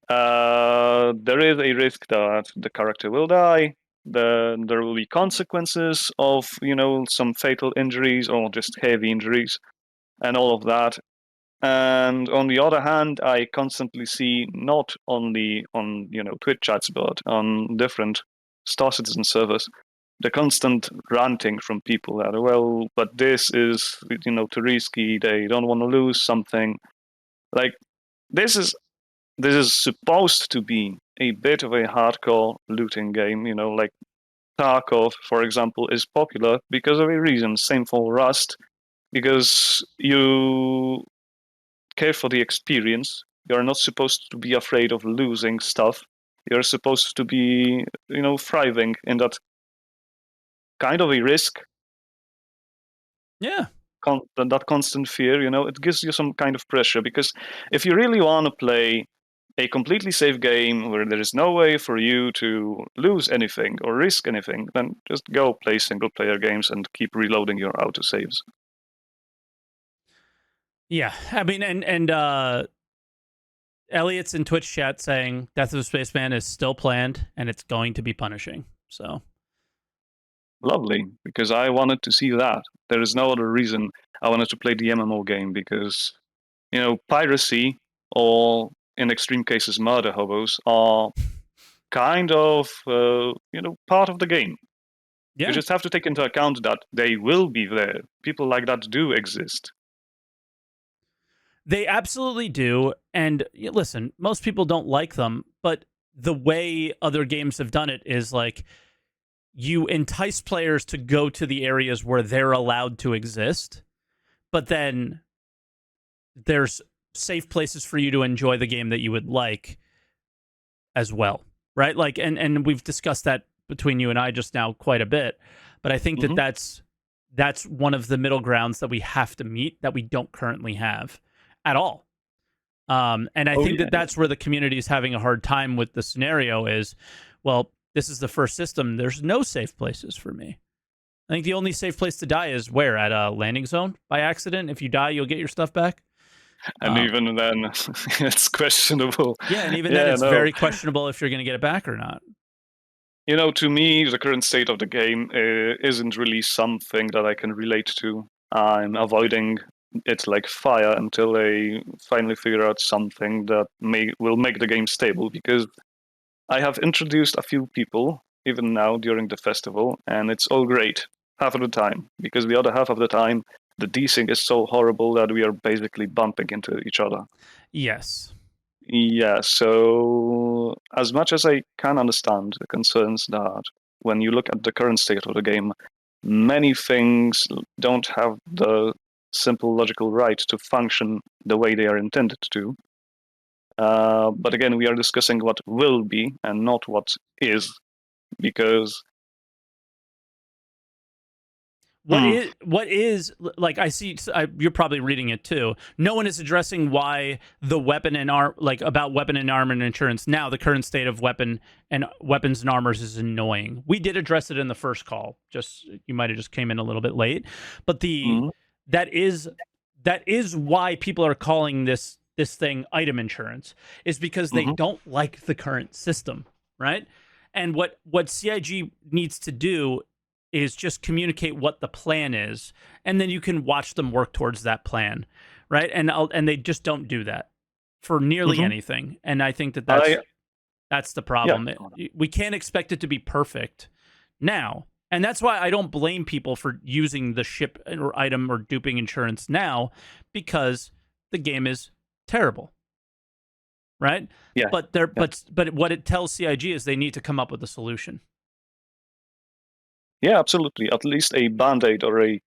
Speaker 3: There is a risk that the character will die. There will be consequences of, some fatal injuries or just heavy injuries and all of that. And on the other hand, I constantly see not only on, Twitch chats, but on different Star Citizen servers, the constant ranting from people that, well, but this is, too risky. They don't want to lose something. Like, this is supposed to be a bit of a hardcore looting game. Like Tarkov, for example, is popular because of a reason. Same for Rust, because you care for the experience. You're not supposed to be afraid of losing stuff. You're supposed to be, thriving in that kind of a risk,
Speaker 1: Yeah.
Speaker 3: that constant fear. It gives you some kind of pressure, because if you really want to play a completely safe game where there is no way for you to lose anything or risk anything, then just go play single player games and keep reloading your autosaves.
Speaker 1: Yeah. I mean, and Elliot's in Twitch chat saying Death of a Spaceman is still planned and it's going to be punishing. So
Speaker 3: Lovely, because I wanted to see that. There is no other reason I wanted to play the MMO game, because piracy, or in extreme cases murder hobos, are kind of part of the game.
Speaker 1: yeah,
Speaker 3: You just have to take into account that they will be there. People like that do exist.
Speaker 1: they absolutely do. And listen, most people don't like them, but the way other games have done it is like you entice players to go to the areas where they're allowed to exist, but then there's safe places for you to enjoy the game that you would like as well, right? Like, and we've discussed that between you and I just now quite a bit, but I think
Speaker 3: Mhm.
Speaker 1: that's one of the middle grounds that we have to meet that we don't currently have at all. And I
Speaker 3: Oh
Speaker 1: think
Speaker 3: yeah.
Speaker 1: that that's where the community is having a hard time with the scenario is, well, this is the first system. There's no safe places for me. I think the only safe place to die is where? At a landing zone by accident. If you die, you'll get your stuff back.
Speaker 3: And even then, it's questionable.
Speaker 1: Yeah, and even then,
Speaker 3: Yeah,
Speaker 1: it's
Speaker 3: no.
Speaker 1: very questionable if you're going to get it back or not.
Speaker 3: To me, the current state of the game isn't really something that I can relate to. I'm avoiding it like fire until they finally figure out something that will make the game stable. Because I have introduced a few people, even now during the festival, and it's all great half of the time. Because the other half of the time, the desync is so horrible that we are basically bumping into each other.
Speaker 1: Yes.
Speaker 3: Yeah, so as much as I can understand the concerns that when you look at the current state of the game, many things don't have the simple logical right to function the way they are intended to. But again, we are discussing what will be and not what is, because
Speaker 1: What is like I see you're probably reading it too. No one is addressing why the weapon and about weapon and armor and insurance now the current state of weapons and armors is annoying. We did address it in the first call. Just you might have just came in a little bit late, but
Speaker 3: Mhm,
Speaker 1: that is why people are calling this thing item insurance is because they
Speaker 3: mhm,
Speaker 1: don't like the current system, right? And what CIG needs to do is just communicate what the plan is, and then you can watch them work towards that plan, right? And they just don't do that for nearly
Speaker 3: mhm.
Speaker 1: anything, and I think that
Speaker 3: I
Speaker 1: that's the
Speaker 3: Yeah.
Speaker 1: problem. We can't expect it to be perfect now, and that's why I don't blame people for using the ship or item or duping insurance now, because the game is terrible, right?
Speaker 3: Yeah,
Speaker 1: But
Speaker 3: yeah.
Speaker 1: but what it tells CIG is they need to come up with a solution.
Speaker 3: Yeah, absolutely. At least a band-aid or a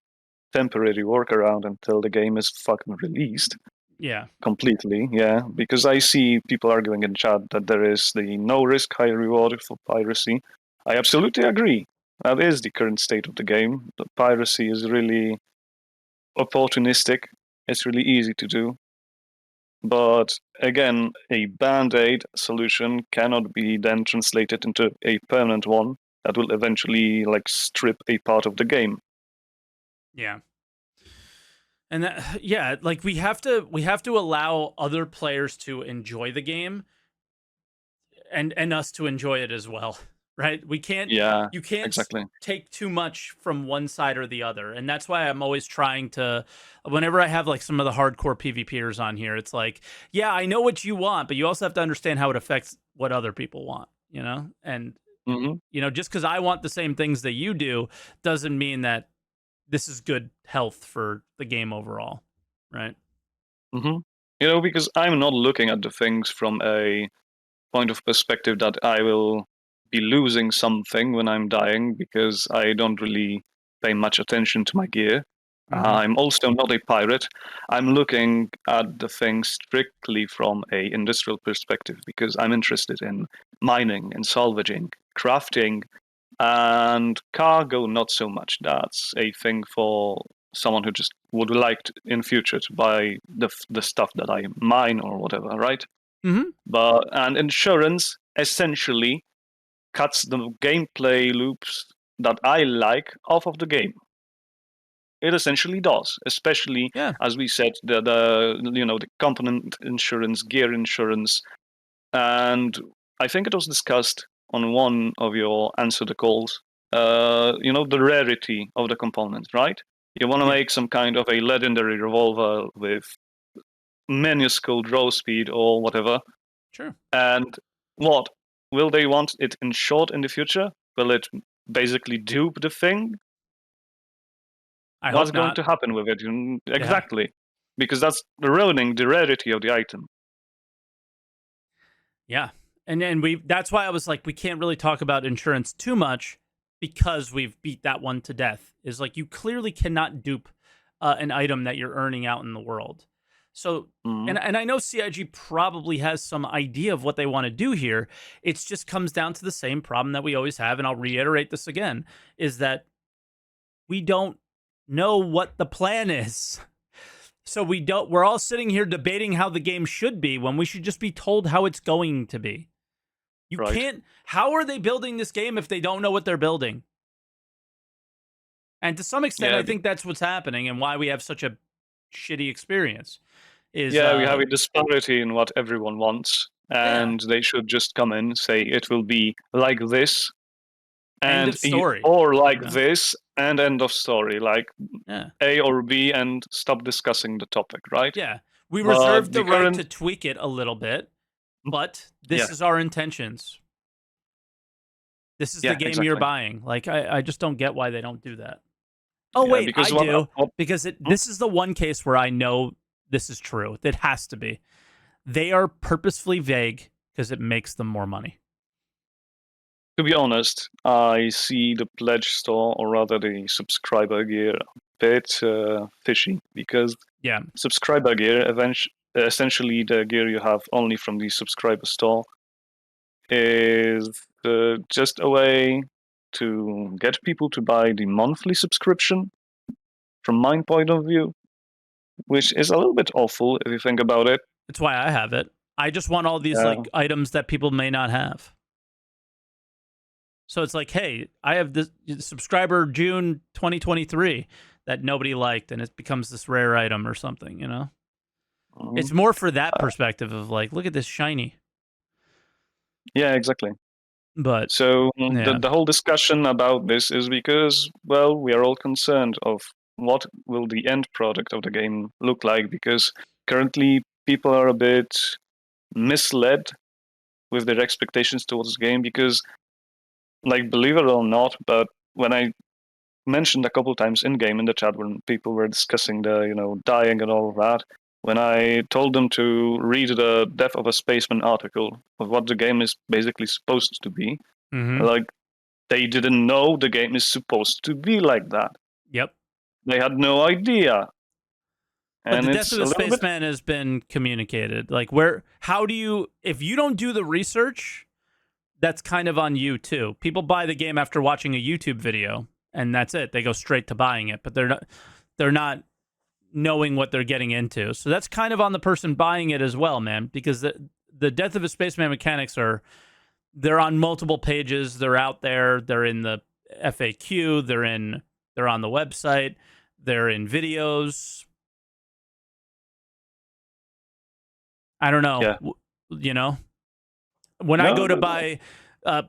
Speaker 3: temporary workaround until the game is fucking released.
Speaker 1: Yeah.
Speaker 3: Completely, yeah. Because I see people arguing in chat that there is the no risk, high reward for piracy. I absolutely agree. That is the current state of the game. The piracy is really opportunistic. It's really easy to do. But again, a band-aid solution cannot be then translated into a permanent one that will eventually like strip a part of the game.
Speaker 1: Yeah. And that, yeah, like we have to allow other players to enjoy the game and us to enjoy it as well, right?
Speaker 3: Yeah,
Speaker 1: You can't
Speaker 3: exactly.
Speaker 1: take too much from one side or the other. And that's why I'm always trying to whenever I have like some of the hardcore PvPers on here, it's like, yeah, I know what you want, but you also have to understand how it affects what other people want, you know? And
Speaker 3: Hmm.
Speaker 1: just cuz I want the same things that you do doesn't mean that this is good health for the game overall, right?
Speaker 3: Hmm. Because I'm not looking at the things from a point of perspective that I will be losing something when I'm dying, because I don't really pay much attention to my gear. I'm also not a pirate. I'm looking at the thing strictly from a industrial perspective, because I'm interested in mining and salvaging, crafting, and cargo. Not so much. That's a thing for someone who just would like to, in future, to buy the stuff that I mine or whatever, right?
Speaker 1: Mm-hmm.
Speaker 3: And insurance essentially cuts the gameplay loops that I like off of the game. It essentially does, especially
Speaker 1: Yeah.
Speaker 3: as we said, the component insurance, gear insurance, and I think it was discussed on one of your answer the calls. The rarity of the components, right? You want to
Speaker 1: Yeah.
Speaker 3: make some kind of a legendary revolver with minuscule draw speed or whatever.
Speaker 1: Sure.
Speaker 3: And what will they want it insured in the future? Will it basically dupe the thing?
Speaker 1: I
Speaker 3: What's
Speaker 1: hope
Speaker 3: going
Speaker 1: not.
Speaker 3: to happen with it?
Speaker 1: Yeah.
Speaker 3: Exactly. Because that's ruining the rarity of the item.
Speaker 1: Yeah. And that's why I was like, we can't really talk about insurance too much because we've beat that one to death. Is like, you clearly cannot dupe an item that you're earning out in the world. So,
Speaker 3: Mhm.
Speaker 1: and I know CIG probably has some idea of what they want to do here. It just comes down to the same problem that we always have. And I'll reiterate this again, is that we don't know what the plan is. So we're all sitting here debating how the game should be when we should just be told how it's going to be. You
Speaker 3: Right.
Speaker 1: can't. How are they building this game if they don't know what they're building? And to some extent,
Speaker 3: Yeah,
Speaker 1: I think that's what's happening and why we have such a shitty experience. Is
Speaker 3: we have a disparity in what everyone wants,
Speaker 1: yeah,
Speaker 3: and they should just come in, say it will be like this,
Speaker 1: end
Speaker 3: and
Speaker 1: of story.
Speaker 3: or like
Speaker 1: You know?
Speaker 3: this, and end of story, like
Speaker 1: Yeah,
Speaker 3: A or B, and stop discussing the topic, right?
Speaker 1: yeah. We reserve
Speaker 3: But
Speaker 1: the
Speaker 3: the
Speaker 1: right
Speaker 3: current,
Speaker 1: to tweak it a little bit, but
Speaker 3: yeah,
Speaker 1: this is our intentions. This is the
Speaker 3: yeah,
Speaker 1: game you're
Speaker 3: exactly.
Speaker 1: buying. Like I just don't get why they don't do that. Oh
Speaker 3: Yeah,
Speaker 1: wait,
Speaker 3: because
Speaker 1: I
Speaker 3: what,
Speaker 1: do,
Speaker 3: what
Speaker 1: because
Speaker 3: hmm?
Speaker 1: this is the one case where I know this is true. It has to be. They are purposefully vague because it makes them more money.
Speaker 3: To be honest, I see the pledge store, or rather the subscriber gear, a bit fishy, because
Speaker 1: Yeah,
Speaker 3: subscriber gear, essentially the gear you have only from the subscriber store, is just a way to get people to buy the monthly subscription, from my point of view, which is a little bit awful if you think about it.
Speaker 1: that's why I have it. I just want all these
Speaker 3: Uh,
Speaker 1: like items that people may not have. So it's like, hey, I have this subscriber June 2023 that nobody liked, and it becomes this rare item or something. It's more for that perspective of like, look at this shiny.
Speaker 3: yeah, exactly.
Speaker 1: But
Speaker 3: So
Speaker 1: yeah,
Speaker 3: the whole discussion about this is because, well, we are all concerned of what will the end product of the game look like, because currently people are a bit misled with their expectations towards the game, because, like, believe it or not, but when I mentioned a couple times in game in the chat when people were discussing the dying and all of that, when I told them to read the Death of a Spaceman article of what the game is basically supposed to be, like, they didn't know the game is supposed to be like that.
Speaker 1: yep.
Speaker 3: They had no idea.
Speaker 1: But the
Speaker 3: And
Speaker 1: death
Speaker 3: it's
Speaker 1: of
Speaker 3: a
Speaker 1: the
Speaker 3: little bit,
Speaker 1: spaceman has been communicated. Like, how do you, if you don't do the research, that's kind of on you too. People buy the game after watching a YouTube video, and that's it. They go straight to buying it, but they're not knowing what they're getting into. So that's kind of on the person buying it as well, man. Because the death of a spaceman mechanics they're on multiple pages. They're out there. They're in the FAQ. They're on the website. They're in videos. I don't know.
Speaker 3: yeah.
Speaker 1: When I
Speaker 3: No,
Speaker 1: go to
Speaker 3: no, no.
Speaker 1: buy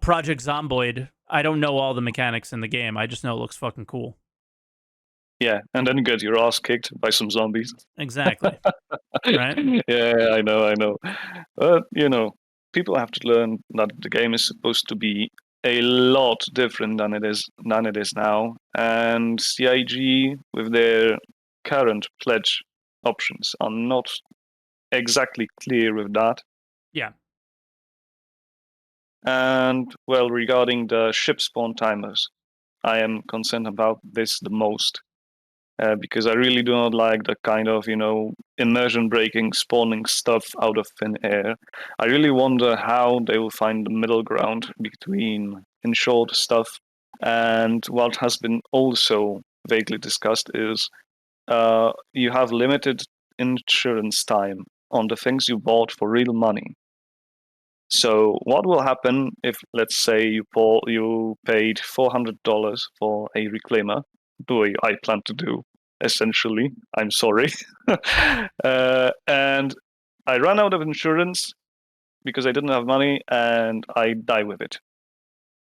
Speaker 1: Project Zomboid, I don't know all the mechanics in the game. I just know it looks fucking cool.
Speaker 3: Yeah, and then get your ass kicked by some zombies.
Speaker 1: Exactly. Right?
Speaker 3: Yeah, I know. But, people have to learn that the game is supposed to be a lot different than it is now. And CIG, with their current pledge options, are not exactly clear with that.
Speaker 1: Yeah.
Speaker 3: And well, regarding the ship spawn timers, I am concerned about this the most. Because I really do not like the kind of, immersion breaking, spawning stuff out of thin air. I really wonder how they will find the middle ground between insured stuff and what has been also vaguely discussed is you have limited insurance time on the things you bought for real money. So what will happen if, let's say, you paid $400 for a reclaimer, the way I plan to do, essentially. I'm sorry, and I ran out of insurance because I didn't have money, and I die with it.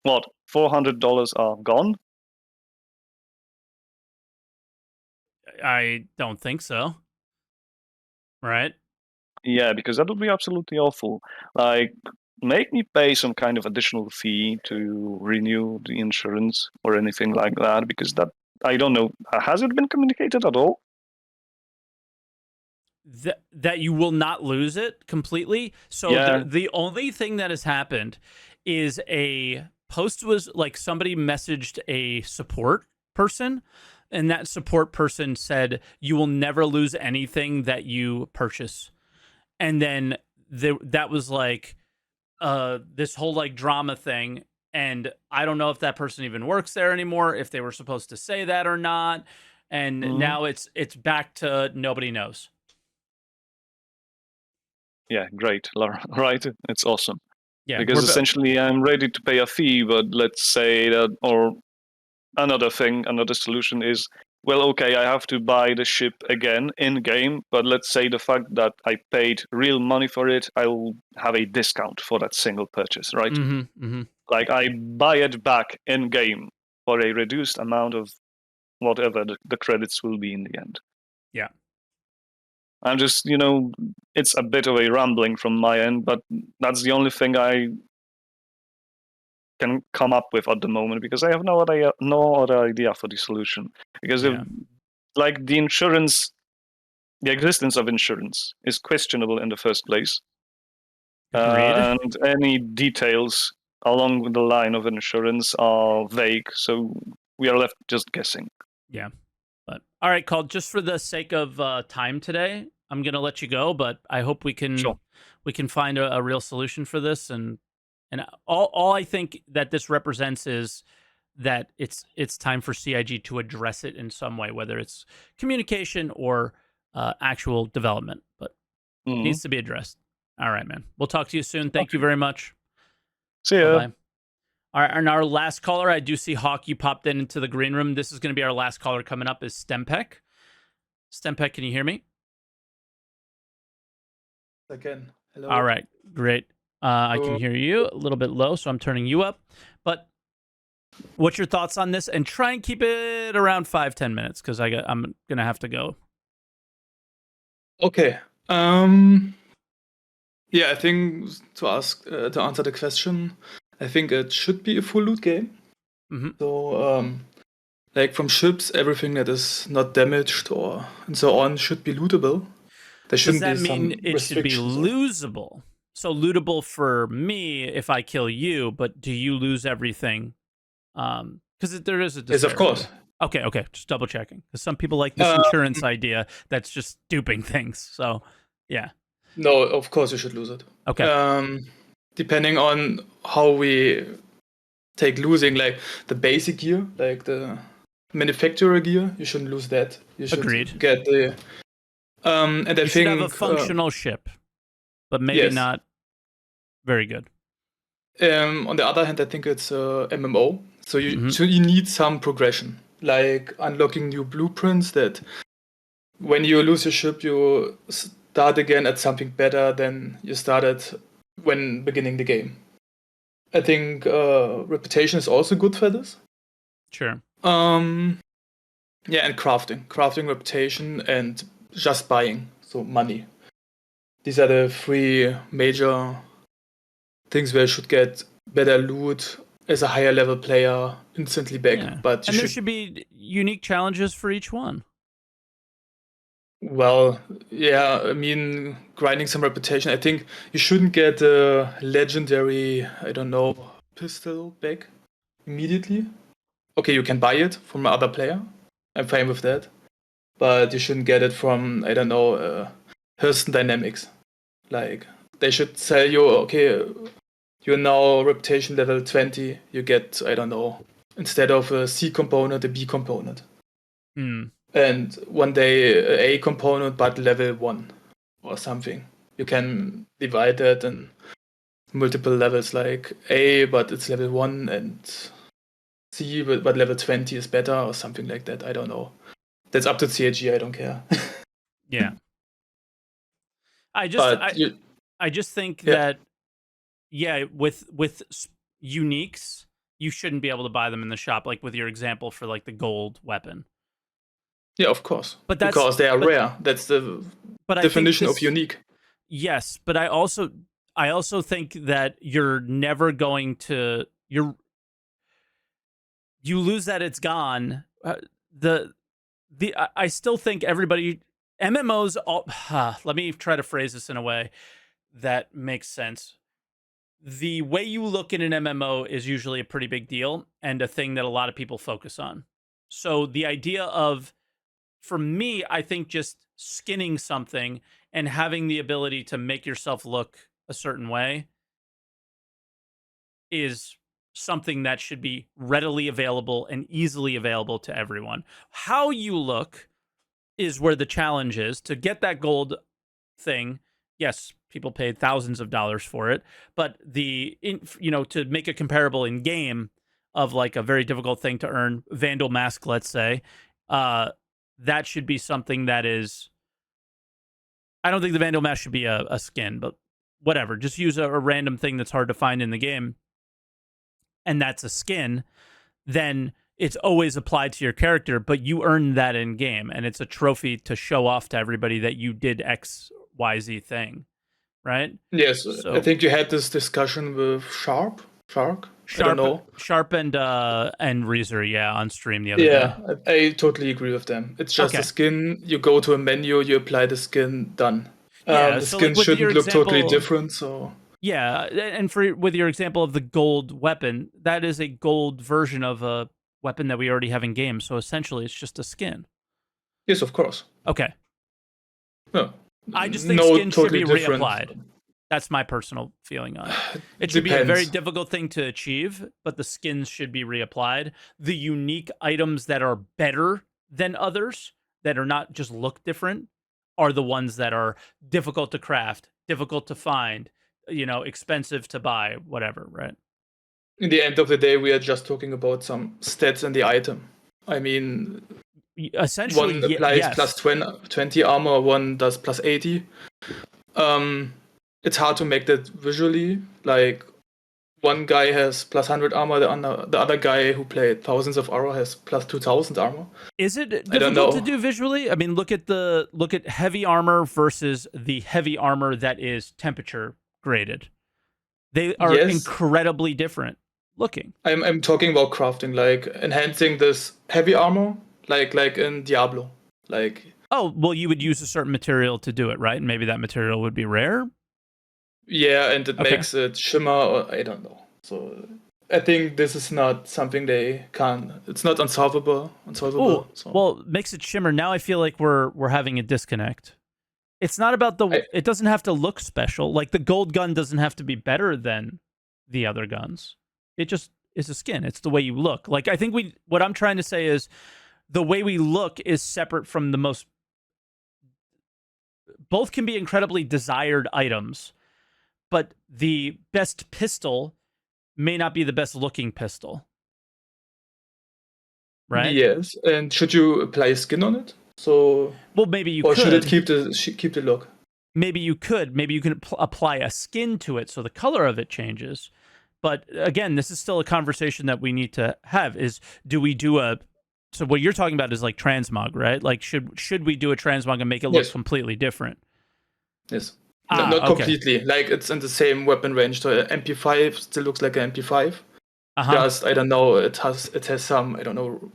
Speaker 3: What? $400 are gone?
Speaker 1: I don't think so. Right?
Speaker 3: Yeah, because that would be absolutely awful. Like, make me pay some kind of additional fee to renew the insurance or anything like that, because that, I don't know, has it been communicated at all?
Speaker 1: That you will not lose it completely. So
Speaker 3: Yeah.
Speaker 1: the only thing that has happened is a post was like somebody messaged a support person, and that support person said you will never lose anything that you purchase. And then that was like this whole like drama thing, and I don't know if that person even works there anymore, if they were supposed to say that or not. And now it's back to nobody knows.
Speaker 3: Yeah, great, right? It's awesome.
Speaker 1: Yeah,
Speaker 3: Because essentially I'm ready to pay a fee, but let's say that, or another solution is, well, okay, I have to buy the ship again in game, but let's say the fact that I paid real money for it, I'll have a discount for that single purchase, right? Like I buy it back in game for a reduced amount of whatever the credits will be in the end.
Speaker 1: Yeah.
Speaker 3: I'm just, it's a bit of a rambling from my end, but that's the only thing I can come up with at the moment because I have no other idea for the solution. Because if, like, the existence of insurance is questionable in the first place.
Speaker 1: Agreed.
Speaker 3: And any details along the line of insurance are vague, so we are left just guessing.
Speaker 1: Yeah. But all right, Call, just for the sake of time today, I'm gonna let you go, but I hope we can find a real solution for this. And all I think that this represents is that it's time for CIG to address it in some way, whether it's communication or actual development. But it needs to be addressed. All right, man. We'll talk to you soon. Thank you very much.
Speaker 3: See ya.
Speaker 1: Bye-bye. All right, and our last caller, I do see Hawk, you popped into the green room. This is going to be our last caller coming up is Stempek. Stempek, can you hear me?
Speaker 4: Again. Hello.
Speaker 1: All right, great. I can hear you a little bit low, so I'm turning you up. But what's your thoughts on this? And try and keep it around 5-10 minutes because I'm going to have to go.
Speaker 4: Okay. Yeah, I think to answer the question, I think it should be a full loot game. So, like from ships, everything that is not damaged or and so on should be lootable. There shouldn't
Speaker 1: Does that
Speaker 4: be
Speaker 1: mean
Speaker 4: some
Speaker 1: it should be losable? So lootable for me if I kill you, but do you lose everything? Because there is a disparity.
Speaker 4: Yes, of course.
Speaker 1: Okay, just double checking. Because some people like this insurance idea that's just duping things. So, yeah.
Speaker 4: No, of course you should lose it.
Speaker 1: Okay.
Speaker 4: Depending on how we take losing, like the basic gear, like the manufacturer gear, you shouldn't lose that. You should get the. And I think
Speaker 1: should have a functional ship, but maybe not very good.
Speaker 4: On the other hand, I think it's MMO, so you need some progression, like unlocking new blueprints. That when you lose your ship, you start again at something better than you started when beginning the game. I think reputation is also good for this.
Speaker 1: Sure.
Speaker 4: Yeah, and crafting reputation, and just buying, so money. These are the three major things where you should get better loot as a higher level player instantly back.
Speaker 1: Yeah.
Speaker 4: But
Speaker 1: there should be unique challenges for each one.
Speaker 4: Well, yeah, I mean, grinding some reputation. I think you shouldn't get a legendary, I don't know, pistol back immediately. Okay, you can buy it from another player. I'm fine with that. But you shouldn't get it from, I don't know, Hurston Dynamics. Like, they should sell you, okay, you're now reputation level 20, you get, I don't know, instead of a C component, a B component.
Speaker 1: Hmm.
Speaker 4: And one day a component but level 1 or something. You can divide that in multiple levels, like A but it's level 1 and C but level 20 is better or something like that. I don't know. That's up to CAG, I don't care.
Speaker 1: Yeah.
Speaker 4: But
Speaker 1: I just think
Speaker 4: Yeah.
Speaker 1: that with uniques, you shouldn't be able to buy them in the shop, like with your example for like the gold weapon.
Speaker 4: Yeah, of course.
Speaker 1: But that's
Speaker 4: because they are rare. That's the
Speaker 1: but
Speaker 4: definition
Speaker 1: I
Speaker 4: of
Speaker 1: think
Speaker 4: unique.
Speaker 1: yes, but I also think that you're never going to you lose that, it's gone. I still think everybody MMOs all let me try to phrase this in a way that makes sense. The way you look in an MMO is usually a pretty big deal and a thing that a lot of people focus on. So the idea of, for me, I think just skinning something and having the ability to make yourself look a certain way is something that should be readily available and easily available to everyone. How you look is where the challenge is. To get that gold thing, yes, people paid thousands of dollars for it, but to make it comparable in game of like a very difficult thing to earn, Vandal Mask, let's say, that should be something that is. I don't think the Vandal Mask should be a skin, but whatever. Just use a random thing that's hard to find in the game, and that's a skin. Then it's always applied to your character, but you earn that in game, and it's a trophy to show off to everybody that you did XYZ thing, right?
Speaker 4: Yes,
Speaker 1: So
Speaker 4: I think you had this discussion with Shark. I don't know.
Speaker 1: Sharp and Reezer, yeah, on stream the other day.
Speaker 4: Yeah, I totally agree with them. It's just
Speaker 1: Okay.
Speaker 4: a skin. You go to a menu, you apply the skin, done.
Speaker 1: Yeah,
Speaker 4: The
Speaker 1: so,
Speaker 4: skin
Speaker 1: like, with your
Speaker 4: shouldn't look totally
Speaker 1: example-
Speaker 4: different. So
Speaker 1: Yeah, and with your example of the gold weapon, that is a gold version of a weapon that we already have in game. So essentially, it's just a skin.
Speaker 4: yes, of course.
Speaker 1: Okay.
Speaker 4: No,
Speaker 1: I just think
Speaker 4: no
Speaker 1: skins should be
Speaker 4: totally different.
Speaker 1: reapplied. That's my personal feeling on it. It should be a very difficult thing to achieve, but the skins should be reapplied. The unique items that are better than others, that are not just look different, are the ones that are difficult to craft, difficult to find, expensive to buy, whatever, right?
Speaker 4: In the end of the day, we are just talking about some stats in the item. I mean,
Speaker 1: Essentially,
Speaker 4: one applies
Speaker 1: yes.
Speaker 4: plus 20 armor, one does plus 80. It's hard to make that visually. Like, one guy has plus 100 armor, the other guy who played thousands of armor has plus 2000 armor.
Speaker 1: Is it
Speaker 4: I don't
Speaker 1: difficult to
Speaker 4: know.
Speaker 1: do visually? I mean, look at heavy armor versus the heavy armor that is temperature graded. They are
Speaker 4: Yes.
Speaker 1: incredibly different looking.
Speaker 4: I'm talking about crafting, like enhancing this heavy armor, like in Diablo. Like,
Speaker 1: Oh, well, you would use a certain material to do it, right? And maybe that material would be rare.
Speaker 4: yeah, and it
Speaker 1: Okay.
Speaker 4: makes it shimmer, or I don't know. So I think this is not something they can. It's not unsolvable.
Speaker 1: Oh,
Speaker 4: So.
Speaker 1: well, makes it shimmer. Now I feel like we're having a disconnect. It's not about it doesn't have to look special. Like the gold gun doesn't have to be better than the other guns. It just is a skin. It's the way you look. Like I think what I'm trying to say is the way we look is separate from the most. Both can be incredibly desired items, but the best pistol may not be the best looking pistol. Right?
Speaker 4: Yes, and should you apply skin on it? So,
Speaker 1: well, maybe you
Speaker 4: or
Speaker 1: could.
Speaker 4: should it keep the look?
Speaker 1: Maybe you could. Maybe you can apply a skin to it so the color of it changes. But again, this is still a conversation that we need to have. Is do we do a? So what you're talking about is like transmog, right? Like should we do a transmog and make it look
Speaker 4: Yes.
Speaker 1: completely different?
Speaker 4: Yes.
Speaker 1: Ah,
Speaker 4: Not
Speaker 1: okay.
Speaker 4: completely. Like it's in the same weapon range. So MP5 still looks like an MP5.
Speaker 1: Uh-huh.
Speaker 4: Just I don't know. It has some I don't know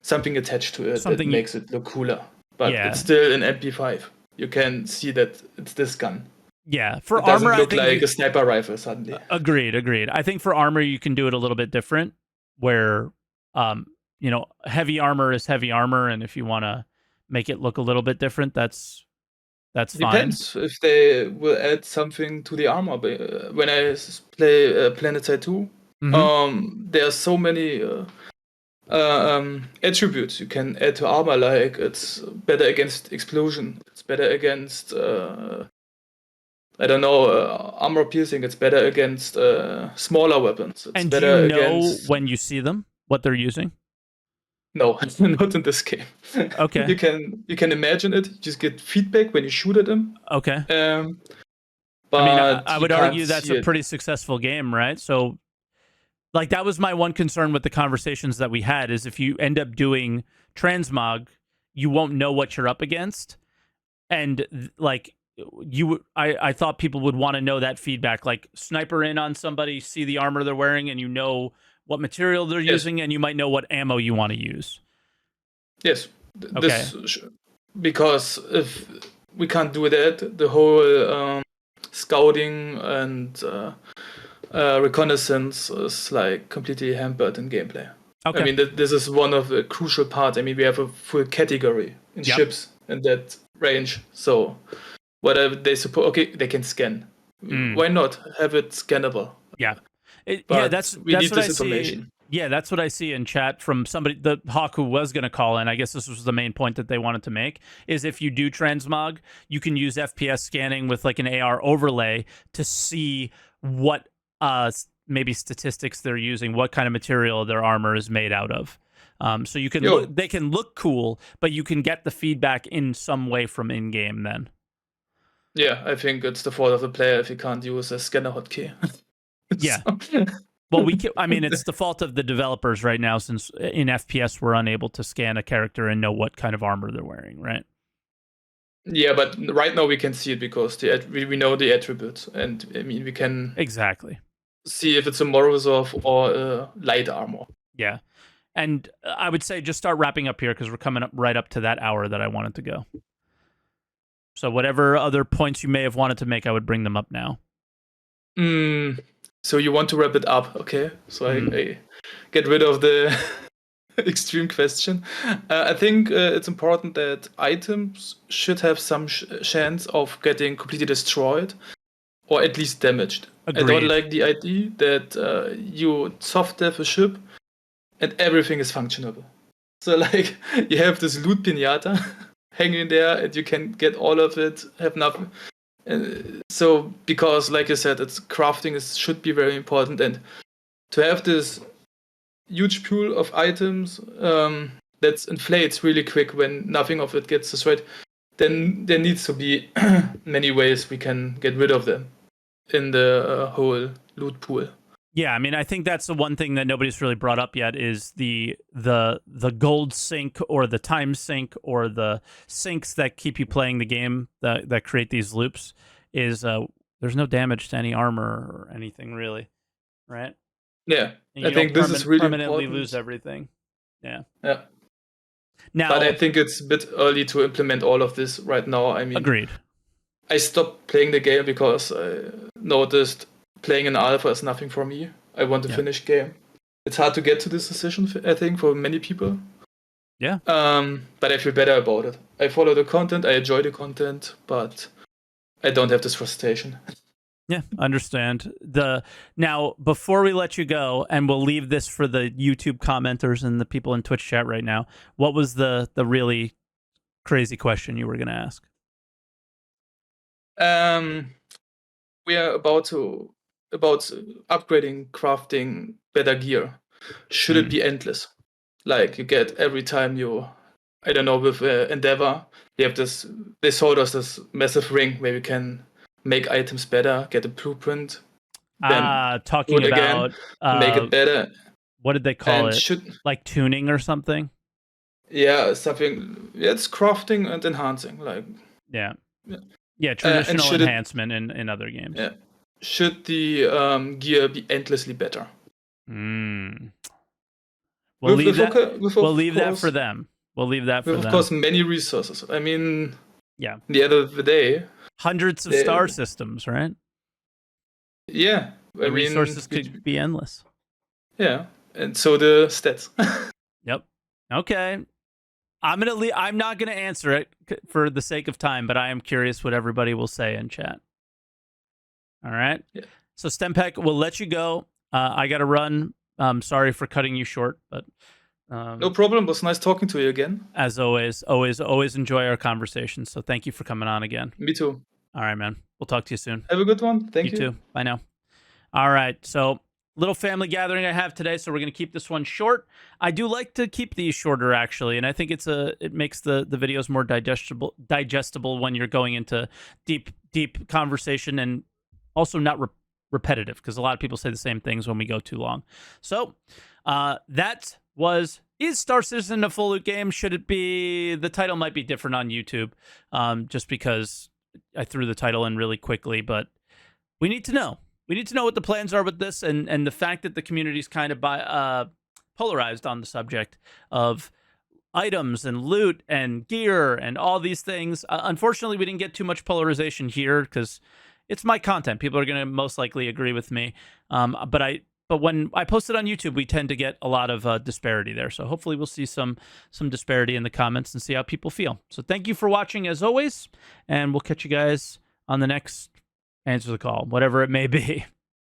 Speaker 4: something attached to it
Speaker 1: Something
Speaker 4: that makes it look cooler. but
Speaker 1: Yeah.
Speaker 4: it's still an MP5. You can see that it's this gun.
Speaker 1: Yeah, for
Speaker 4: It doesn't
Speaker 1: armor, I
Speaker 4: look
Speaker 1: think
Speaker 4: like a sniper rifle suddenly.
Speaker 1: Agreed. I think for armor, you can do it a little bit different, where, heavy armor is heavy armor, and if you want to make it look a little bit different, that's fine.
Speaker 4: Depends if they will add something to the armor. When I play PlanetSide 2, there are so many attributes you can add to armor, like it's better against explosion, it's better against armor piercing, it's better against smaller weapons. It's
Speaker 1: And do
Speaker 4: better
Speaker 1: you know
Speaker 4: against...
Speaker 1: when you see them, what they're using?
Speaker 4: No, not in this game.
Speaker 1: Okay.
Speaker 4: You can imagine it. You just get feedback when you shoot at them.
Speaker 1: Okay.
Speaker 4: But
Speaker 1: I mean, I
Speaker 4: you
Speaker 1: would
Speaker 4: can't
Speaker 1: argue that's
Speaker 4: see
Speaker 1: a
Speaker 4: it.
Speaker 1: pretty successful game, right? So, like, that was my one concern with the conversations that we had, is if you end up doing transmog, you won't know what you're up against. And, like, I thought people would want to know that feedback, like sniper in on somebody, see the armor they're wearing, and you know what material they're using, and you might know what ammo you want to use.
Speaker 4: Yes.
Speaker 1: Okay.
Speaker 4: Because if we can't do that, the whole scouting and reconnaissance is like completely hampered in gameplay.
Speaker 1: Okay.
Speaker 4: I mean, this is one of the crucial parts. I mean, we have a full category in ships in that range. So whatever they suppose, okay, they can scan. Why not have it scannable?
Speaker 1: Yeah.
Speaker 4: That's
Speaker 1: what
Speaker 4: this
Speaker 1: I
Speaker 4: information.
Speaker 1: see. Yeah, that's what I see in chat from somebody. The Hawk who was going to call in, I guess this was the main point that they wanted to make, is if you do transmog, you can use FPS scanning with like an AR overlay to see what maybe statistics they're using, what kind of material their armor is made out of. So you can they can look cool, but you can get the feedback in some way from in-game then.
Speaker 4: Yeah, I think it's the fault of the player if he can't use a scanner hotkey.
Speaker 1: Yeah. Well, it's the fault of the developers right now, since in FPS we're unable to scan a character and know what kind of armor they're wearing, right?
Speaker 4: Yeah, but right now we can see it because we know the attributes, and I mean we can
Speaker 1: exactly
Speaker 4: see if it's a Morozov or light armor.
Speaker 1: Yeah, and I would say just start wrapping up here because we're coming up right up to that hour that I wanted to go. So whatever other points you may have wanted to make, I would bring them up now.
Speaker 4: So you want to wrap it up, okay? So I get rid of the extreme question. I think it's important that items should have some chance of getting completely destroyed or at least damaged.
Speaker 1: Agreed.
Speaker 4: I don't like the idea that you soft dev a ship and everything is functionable. So like you have this loot pinata hanging there and you can get all of it, have nothing. So because like I said, it's crafting should be very important, and to have this huge pool of items that inflates really quick when nothing of it gets destroyed, then there needs to be many ways we can get rid of them in the whole loot pool.
Speaker 1: Yeah, I mean, I think that's the one thing that nobody's really brought up yet is the gold sink or the time sink or the sinks that keep you playing the game that create these loops. Is there's no damage to any armor or anything really, right?
Speaker 4: Yeah, I think this is really
Speaker 1: permanently
Speaker 4: important.
Speaker 1: Lose everything. Yeah.
Speaker 4: Yeah.
Speaker 1: Now,
Speaker 4: but I think it's a bit early to implement all of this right now. I mean,
Speaker 1: agreed.
Speaker 4: I stopped playing the game because I noticed playing an alpha is nothing for me. I want to finish game. It's hard to get to this decision, I think, for many people.
Speaker 1: Yeah.
Speaker 4: But I feel better about it. I follow the content, I enjoy the content, but I don't have this frustration.
Speaker 1: Yeah, understand. Now, before we let you go, and we'll leave this for the YouTube commenters and the people in Twitch chat right now, what was the really crazy question you were going to ask?
Speaker 4: We are about upgrading, crafting better gear. Should it be endless? Like you get every time you, I don't know, with Endeavor, they have this. They sold us this massive ring where we can make items better, get a blueprint. Then
Speaker 1: talking
Speaker 4: do it
Speaker 1: about
Speaker 4: again, make it better.
Speaker 1: What did they call it? Like tuning or something?
Speaker 4: Yeah, something. Yeah, it's crafting and enhancing. Like
Speaker 1: yeah, traditional enhancement in other games.
Speaker 4: Yeah. Should the gear be endlessly better?
Speaker 1: We'll leave that for them. We'll leave that for
Speaker 4: With, of
Speaker 1: them.
Speaker 4: course, many resources. I mean,
Speaker 1: Yeah.
Speaker 4: at the end of the day,
Speaker 1: Hundreds of star systems, right?
Speaker 4: yeah.
Speaker 1: The resources could be endless.
Speaker 4: Yeah, and so the stats.
Speaker 1: Yep. Okay. I'm not gonna answer it for the sake of time, but I am curious what everybody will say in chat. All right.
Speaker 4: Yeah.
Speaker 1: So Stempec, we'll let you go. I got to run. Sorry for cutting you short, but
Speaker 4: No problem. It was nice talking to you again.
Speaker 1: as always enjoy our conversation. So thank you for coming on again.
Speaker 4: Me too.
Speaker 1: All right, man. We'll talk to you soon.
Speaker 4: Have a good one. Thank you.
Speaker 1: You too. Bye now. All right. So little family gathering I have today, so we're going to keep this one short. I do like to keep these shorter, actually, and I think it makes the videos more digestible when you're going into deep conversation, and also not repetitive, because a lot of people say the same things when we go too long. So is Star Citizen a full loot game? Should it be? The title might be different on YouTube, just because I threw the title in really quickly, but we need to know. We need to know what the plans are with this, and the fact that the community is kind of polarized on the subject of items and loot and gear and all these things. Unfortunately, we didn't get too much polarization here because it's my content. People are going to most likely agree with me. But when I post it on YouTube, we tend to get a lot of disparity there. So hopefully we'll see some disparity in the comments and see how people feel. So thank you for watching as always, and we'll catch you guys on the next Answer the Call, whatever it may be.